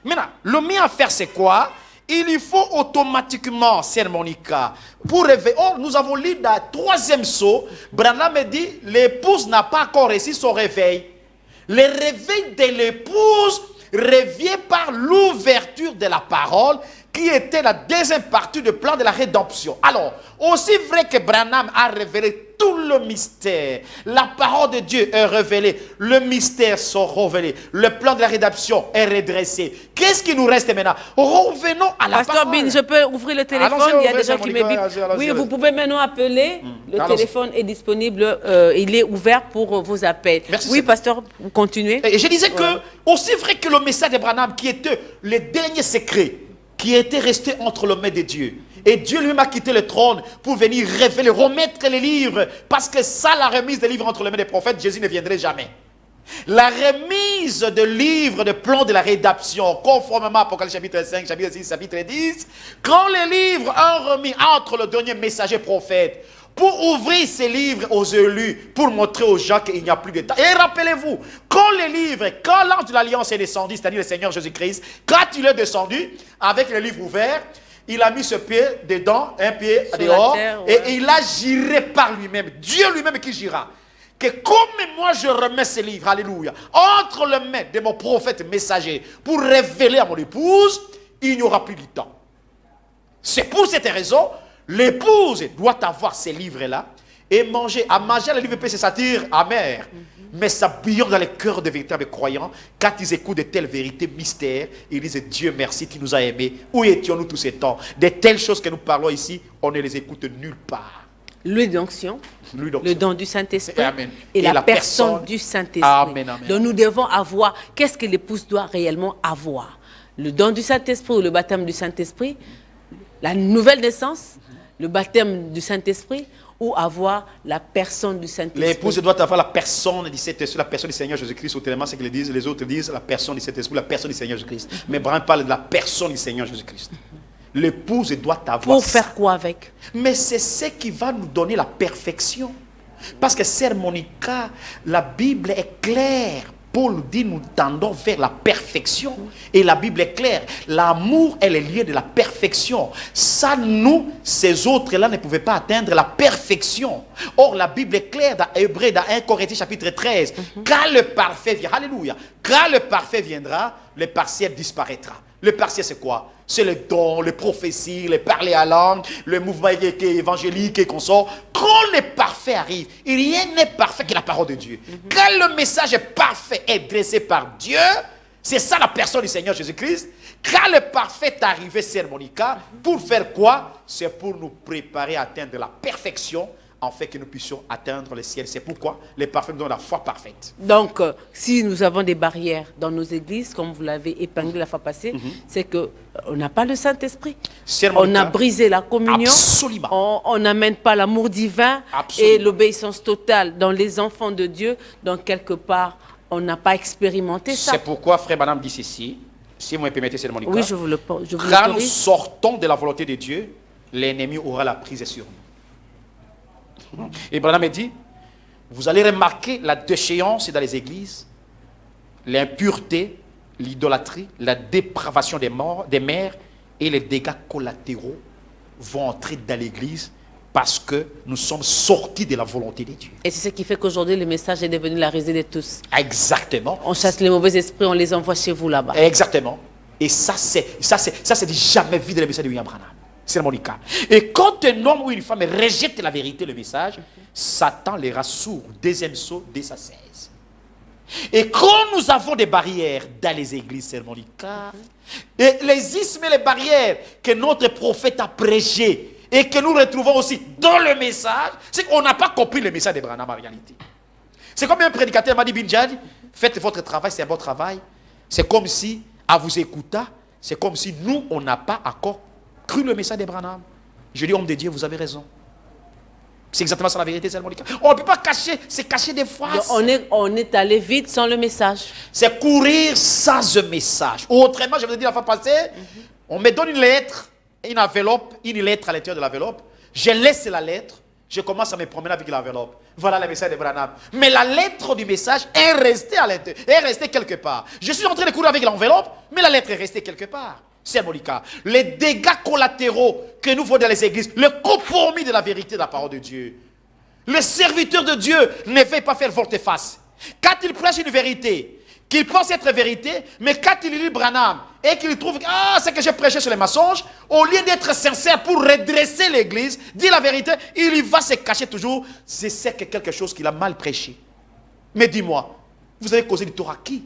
Maintenant, le mieux à faire, c'est quoi? Il faut automatiquement, Sœur Monica, pour réveiller. Oh, nous avons lu dans le 3e saut, Branham me dit, l'épouse n'a pas encore réussi son réveil. Le réveil de l'épouse revient par l'ouverture de la parole qui était la 2e partie du plan de la rédemption. Alors, aussi vrai que Branham a révélé tout le mystère, la parole de Dieu est révélée, le mystère sont révélés, le plan de la rédemption est redressé. Qu'est-ce qui nous reste maintenant? Revenons à la Pasteur parole. Bin, je peux ouvrir le téléphone? Allons-y, Il y a ouvrez, des gens qui me Monica, disent. allons-y, Oui, allons-y. vous pouvez maintenant appeler. Le Allons-y. téléphone est disponible, il est ouvert pour vos appels. Merci, Oui, Seigneur. pasteur, vous continuez. Et je disais Voilà. que, aussi vrai que le message d'Abraham, qui était le dernier secret, qui était resté entre les mains de Dieu. Et Dieu lui-même a quitté le trône pour venir révéler, remettre les livres. Parce que ça, la remise des livres entre les mains des prophètes, Jésus ne viendrait jamais. La remise de livres, de plans de la rédemption, conformément à Apocalypse chapitre 5, chapitre 6, chapitre 10, quand les livres ont remis entre le dernier messager prophète, pour ouvrir ces livres aux élus, pour montrer aux gens qu'il n'y a plus de temps. Et rappelez-vous, quand les livres, quand l'ange de l'Alliance est descendu, c'est-à-dire le Seigneur Jésus-Christ, quand il est descendu, avec les livres ouverts, il a mis ce pied dedans, un pied Sur dehors, la terre, ouais. et il a giré par lui-même. Dieu lui-même qui gira. Que comme moi je remets ces livres, alléluia, entre les mains de mon prophète messager, pour révéler à mon épouse, il n'y aura plus de temps. C'est pour cette raison, l'épouse doit avoir ces livres-là et manger. À manger, les livres peut se sentir amer, mais ça bouillonne dans les cœurs des véritables croyants. Quand ils écoutent de telles vérités mystères, ils disent Dieu merci, tu nous as aimés. Où étions-nous tous ces temps? De telles choses que nous parlons ici, on ne les écoute nulle part. L'huile d'onction, L'huile d'onction. le don du Saint-Esprit Amen. et, Et la la personne personne. du Saint-Esprit. Amen, amen. Donc nous devons avoir, qu'est-ce que l'épouse doit réellement avoir? Le don du Saint-Esprit ou le baptême du Saint-Esprit, la nouvelle naissance, le baptême du Saint-Esprit, ou avoir la personne du Saint-Esprit. L'épouse doit avoir la personne du Saint-Esprit, la personne du Seigneur Jésus-Christ. Autrement, c'est qu'ils disent, les autres disent la personne du Saint-Esprit, la personne du Seigneur Jésus-Christ. Mais Abraham parle de la personne du Seigneur Jésus-Christ. L'épouse doit avoir Pour ça. faire quoi avec? Mais c'est ce qui va nous donner la perfection. Parce que, sœur Monica, la Bible est claire. Paul dit, nous tendons vers la perfection. Et la Bible est claire. L'amour est le lieu de la perfection. Ça, nous, ces autres-là, ne pouvaient pas atteindre la perfection. Or, la Bible est claire dans Hébreux, dans 1 Corinthiens chapitre 13. Quand le parfait viendra, alléluia, quand le parfait viendra, le partiel disparaîtra. Le partiel, c'est quoi? C'est le don, les prophéties, les parler à langue, le mouvement évangélique et qu'on sort. Quand le parfait arrive, rien n'est parfait que la parole de Dieu. Quand le message est parfait est dressé par Dieu, c'est ça la personne du Seigneur Jésus-Christ. Quand le parfait est arrivé, sœur Monica, pour faire quoi? C'est pour nous préparer à atteindre la perfection, en fait que nous puissions atteindre le ciel. C'est pourquoi les parfaits nous donnent la foi parfaite. Donc, si nous avons des barrières dans nos églises, comme vous l'avez épinglé la fois passée, c'est que on n'a pas le Saint-Esprit. Sœur On Monica, a brisé la communion. Absolument. On n'amène pas l'amour divin Absolument. et l'obéissance totale dans les enfants de Dieu. Donc, quelque part, on n'a pas expérimenté ça. C'est pourquoi Frère Madame dit ceci. Si vous me permettez, Sœur Monica. Oui, je vous Quand nous l'autorise. sortons de la volonté de Dieu, l'ennemi aura la prise sur nous. Et Branham dit, vous allez remarquer la déchéance dans les églises, l'impureté, l'idolâtrie, la dépravation des mères et les dégâts collatéraux vont entrer dans l'église parce que nous sommes sortis de la volonté de Dieu. Et c'est ce qui fait qu'aujourd'hui, le message est devenu la risée de tous. Exactement. On chasse les mauvais esprits, on les envoie chez vous là-bas. Exactement. Et ça, c'est du jamais vu dans le message de William Branham. C'est mon cas. Et quand un homme ou une femme rejette la vérité, le message, Satan les rend sourds. Deuxième saut, dès sa 16. Et quand nous avons des barrières dans les églises, c'est mon cas, et les ismes et les barrières que notre prophète a prêché et que nous retrouvons aussi dans le message, c'est qu'on n'a pas compris le message de Branham en réalité. C'est comme un prédicateur m'a dit, Binjad, faites votre travail, c'est un bon travail. C'est comme si, à vous écouter, c'est comme si nous, on n'a pas encore cru le message d'Abraham. Je dis, homme de Dieu, vous avez raison. C'est exactement ça la vérité, c'est le Monica. On ne peut pas cacher, c'est cacher des phrases. On est allé vite sans le message. C'est courir sans ce message. Autrement, je vous ai dit la fois passée, on me donne une lettre, une enveloppe, une lettre à l'intérieur de l'enveloppe. Je laisse la lettre, je commence à me promener avec l'enveloppe. Voilà le message d'Abraham. Mais la lettre du message est restée à l'intérieur, est restée quelque part. Je suis en train de courir avec l'enveloppe, mais la lettre est restée quelque part. C'est Monica. Les dégâts collatéraux que nous voyons dans les églises, le compromis de la vérité de la parole de Dieu. Le serviteur de Dieu ne veut pas faire volte-face. Quand il prêche une vérité, qu'il pense être vérité, mais quand il lit Branham et qu'il trouve c'est que j'ai prêché sur les mensonges, au lieu d'être sincère pour redresser l'église, dire la vérité, il y va se cacher toujours. C'est quelque chose qu'il a mal prêché. Mais dis-moi, vous avez causé du tort à qui?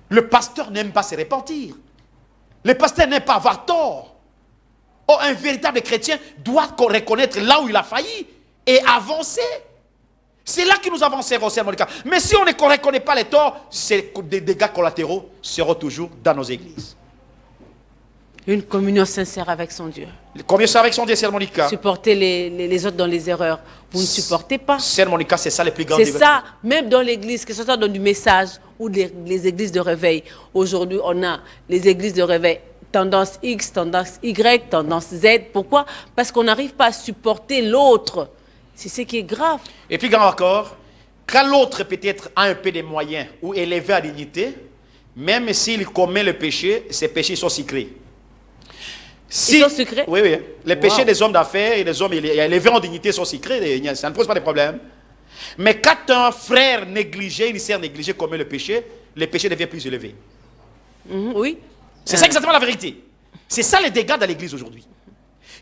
Le pasteur n'aime pas se repentir. Le pasteur n'aime pas avoir tort. Oh, un véritable chrétien doit reconnaître là où il a failli et avancer. C'est là que nous avancerons, Sœur Monica. Mais si on ne reconnaît pas les torts, des dégâts collatéraux seront toujours dans nos églises. Une communion sincère avec son Dieu. Combien ça avec son Dieu, Sœur Monica? Supporter les autres dans les erreurs. Vous ne supportez pas. Sœur Monica, c'est ça les plus grands. C'est ça, même dans l'église, que ce soit dans du message ou les églises de réveil. Aujourd'hui, on a les églises de réveil. Tendance X, tendance Y, tendance Z. Pourquoi? Parce qu'on n'arrive pas à supporter l'autre. C'est ce qui est grave. Et puis, grand encore, quand l'autre peut-être a un peu de moyens ou élevé à dignité, même s'il commet le péché, ces péchés sont secrets. Ils sont secrets? Oui, oui. Les péchés des hommes d'affaires et des hommes élevés en dignité sont secrets. Ça ne pose pas de problème. Mais quand un frère négligé, une sœur négligée commet le péché devient plus élevé. Oui. C'est ça exactement la vérité. C'est ça les dégâts dans l'église aujourd'hui.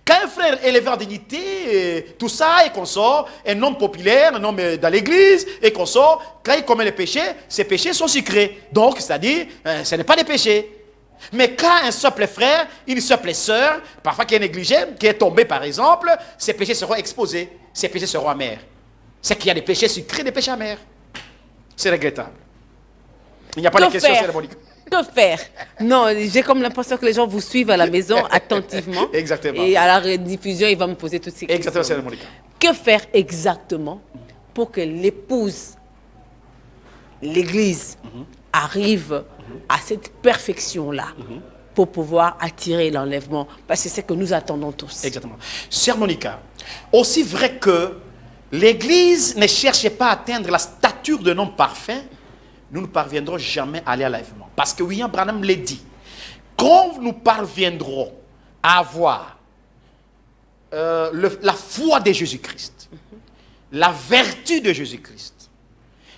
Quand un frère élevé en dignité, tout ça, et qu'on sort, un homme populaire, un homme dans l'église, et qu'on sort, quand il commet les péchés, ces péchés sont secrets. Donc, c'est-à-dire, ce n'est pas des péchés. Mais quand un simple frère, une simple sœur, parfois qui est négligé, qui est tombé par exemple, ces péchés seront exposés, ces péchés seront amers. C'est qu'il y a des péchés sucrés, des péchés amers. C'est regrettable. Il n'y a pas de questions, c'est Monica. Que faire? Non, j'ai comme l'impression que les gens vous suivent à la maison attentivement. Exactement. Et à la rediffusion, il va me poser toutes ces questions. Exactement, c'est Monica. Que faire exactement pour que l'épouse, l'église, arrive à cette perfection-là pour pouvoir attirer l'enlèvement? Parce que c'est ce que nous attendons tous. Exactement. Sœur Monica, aussi vrai que l'église ne cherche pas à atteindre la stature d'un homme parfait, nous ne parviendrons jamais à aller à l'enlèvement. Parce que William Branham l'a dit. Quand nous parviendrons à avoir la foi de Jésus-Christ, la vertu de Jésus-Christ,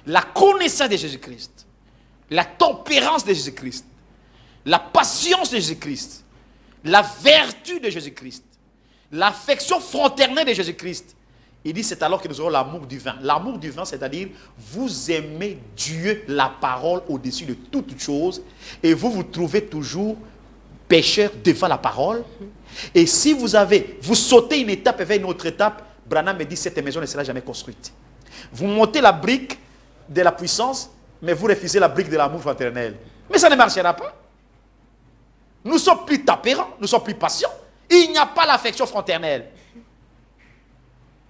la connaissance de Jésus-Christ, la tempérance de Jésus-Christ, la patience de Jésus-Christ, la vertu de Jésus-Christ, l'affection fraternelle de Jésus-Christ, il dit c'est alors que nous aurons l'amour du vin. L'amour du vin, c'est-à-dire vous aimez Dieu, la parole au-dessus de toute chose, et vous trouvez toujours pécheur devant la parole. Et si vous sautez une étape vers une autre étape, Branham me dit cette maison ne sera jamais construite. Vous montez la brique de la puissance, mais vous refusez la brique de l'amour fraternel. Mais ça ne marchera pas. Nous sommes plus tapérants, nous sommes plus patients. Il n'y a pas l'affection fraternelle.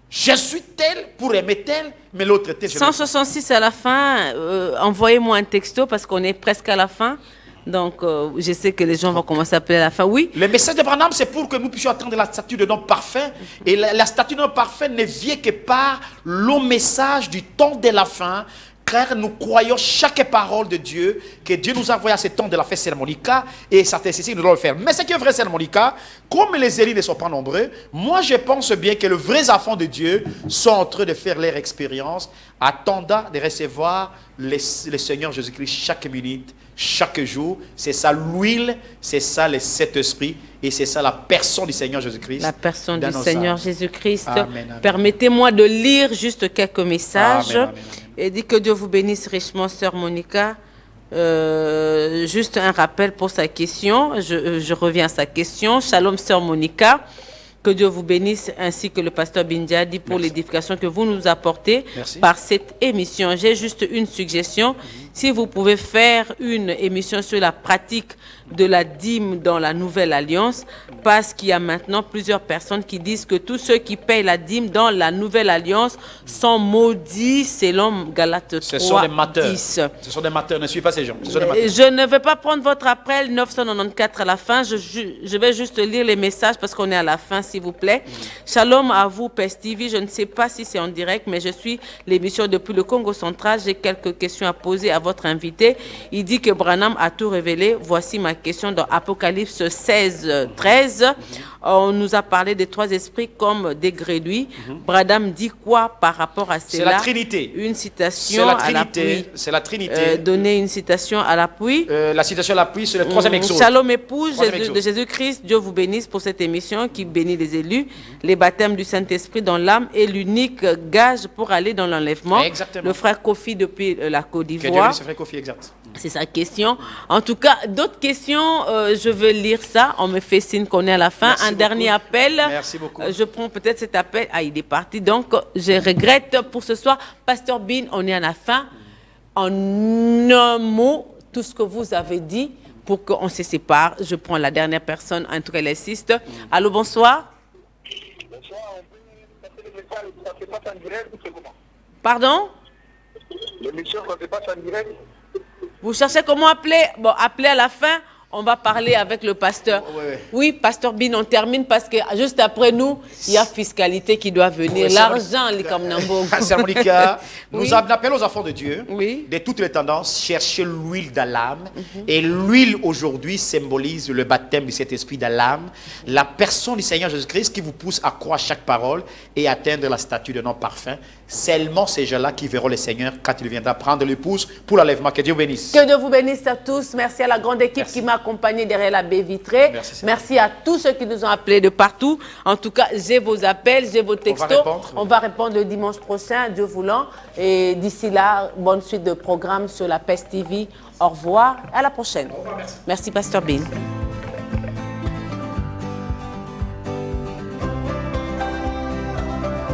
Je suis tel pour aimer tel, mais l'autre tel. 166 à la fin, envoyez-moi un texto parce qu'on est presque à la fin. Donc, je sais que les gens vont commencer à appeler à la fin. Oui. Le message de Branham, c'est pour que nous puissions atteindre la stature de l'homme parfait. Et la stature de l'homme parfait ne vient que par le message du temps de la fin. Car nous croyons chaque parole de Dieu, que Dieu nous a envoyé à ce temps de la fête Monica, et ça nécessite nous devons le faire. Mais ce qui est vrai, Monica, comme les élus ne sont pas nombreux, moi je pense bien que les vrais enfants de Dieu sont en train de faire leur expérience, attendant de recevoir le Seigneur Jésus-Christ chaque minute, chaque jour. C'est ça l'huile, c'est ça le Saint-Esprit, et c'est ça la personne du Seigneur Jésus-Christ. La personne du Seigneur Jésus-Christ. Permettez-moi de lire juste quelques messages. Amen, amen, amen. Et dit que Dieu vous bénisse richement, Sœur Monica. Juste un rappel pour sa question. Je reviens à sa question. Shalom, Sœur Monica. Que Dieu vous bénisse, ainsi que le pasteur Bindia dit pour l'édification que vous nous apportez par cette émission. J'ai juste une suggestion. Si vous pouvez faire une émission sur la pratique de la dîme dans la Nouvelle Alliance, parce qu'il y a maintenant plusieurs personnes qui disent que tous ceux qui payent la dîme dans la Nouvelle Alliance sont maudits selon Galates 3, Ce sont des mateurs. 10. Ce sont des mateurs, ne suivez pas ces gens. Je ne vais pas prendre votre appel 994 à la fin. Je vais juste lire les messages parce qu'on est à la fin, s'il vous plaît. Shalom à vous, Père Stevie. Je ne sais pas si c'est en direct, mais je suis l'émission depuis le Congo central. J'ai quelques questions à poser à votre invité. Il dit que Branham a tout révélé. Voici ma question dans Apocalypse 16, 13. on nous a parlé des 3 esprits comme des grenouilles. Bradam dit quoi par rapport à cela? C'est la Trinité. Une citation à l'appui. C'est la Trinité. Donner une citation à l'appui. La citation à l'appui, c'est le 3e exode. Shalom épouse Troisième de Jésus-Christ. Dieu vous bénisse pour cette émission qui bénit les élus. Les baptêmes du Saint-Esprit dans l'âme est l'unique gage pour aller dans l'enlèvement. Exactement. Le frère Kofi depuis la Côte Que Dieu d'Ivoire. bénisse le frère Kofi, exact. C'est sa question. En tout cas, d'autres questions, je veux lire ça. On me fait signe qu'on est à la fin. Merci un beaucoup. dernier appel. Merci beaucoup. Je prends peut-être cet appel. Ah, il est parti. Donc, je regrette pour ce soir. Pasteur Bin, on est à la fin. En un mot, tout ce que vous avez dit pour qu'on se sépare. Je prends la dernière personne entre les assiste. Allô, bonsoir. Pardon? L'émission, ça se passe en direct. Vous cherchez comment appeler? Bon, appelez à la fin. On va parler avec le pasteur. Oui, pasteur Bin, on termine parce que juste après nous, il y a fiscalité qui doit venir. L'argent, les Kamnambo. Pasteur Monica, Oui. nous appelons aux enfants de Dieu, Oui. de toutes les tendances, chercher l'huile de l'âme. Et l'huile aujourd'hui symbolise le baptême du Saint-Esprit de l'âme, la personne du Seigneur Jésus-Christ qui vous pousse à croire chaque parole et atteindre la statue de nom parfum. Seulement ces gens-là qui verront le Seigneur quand il viendra prendre l'épouse pour l'enlèvement. Que Dieu vous bénisse. Que Dieu vous bénisse à tous. Merci à la grande équipe qui m'a accompagné derrière la baie vitrée. Merci, à tous ceux qui nous ont appelés de partout. En tout cas, j'ai vos appels, j'ai vos textos. répondre. On va répondre le dimanche prochain, Dieu voulant. Et d'ici là, bonne suite de programmes sur la PES TV. Au revoir. À la prochaine. Merci, Pasteur Bin.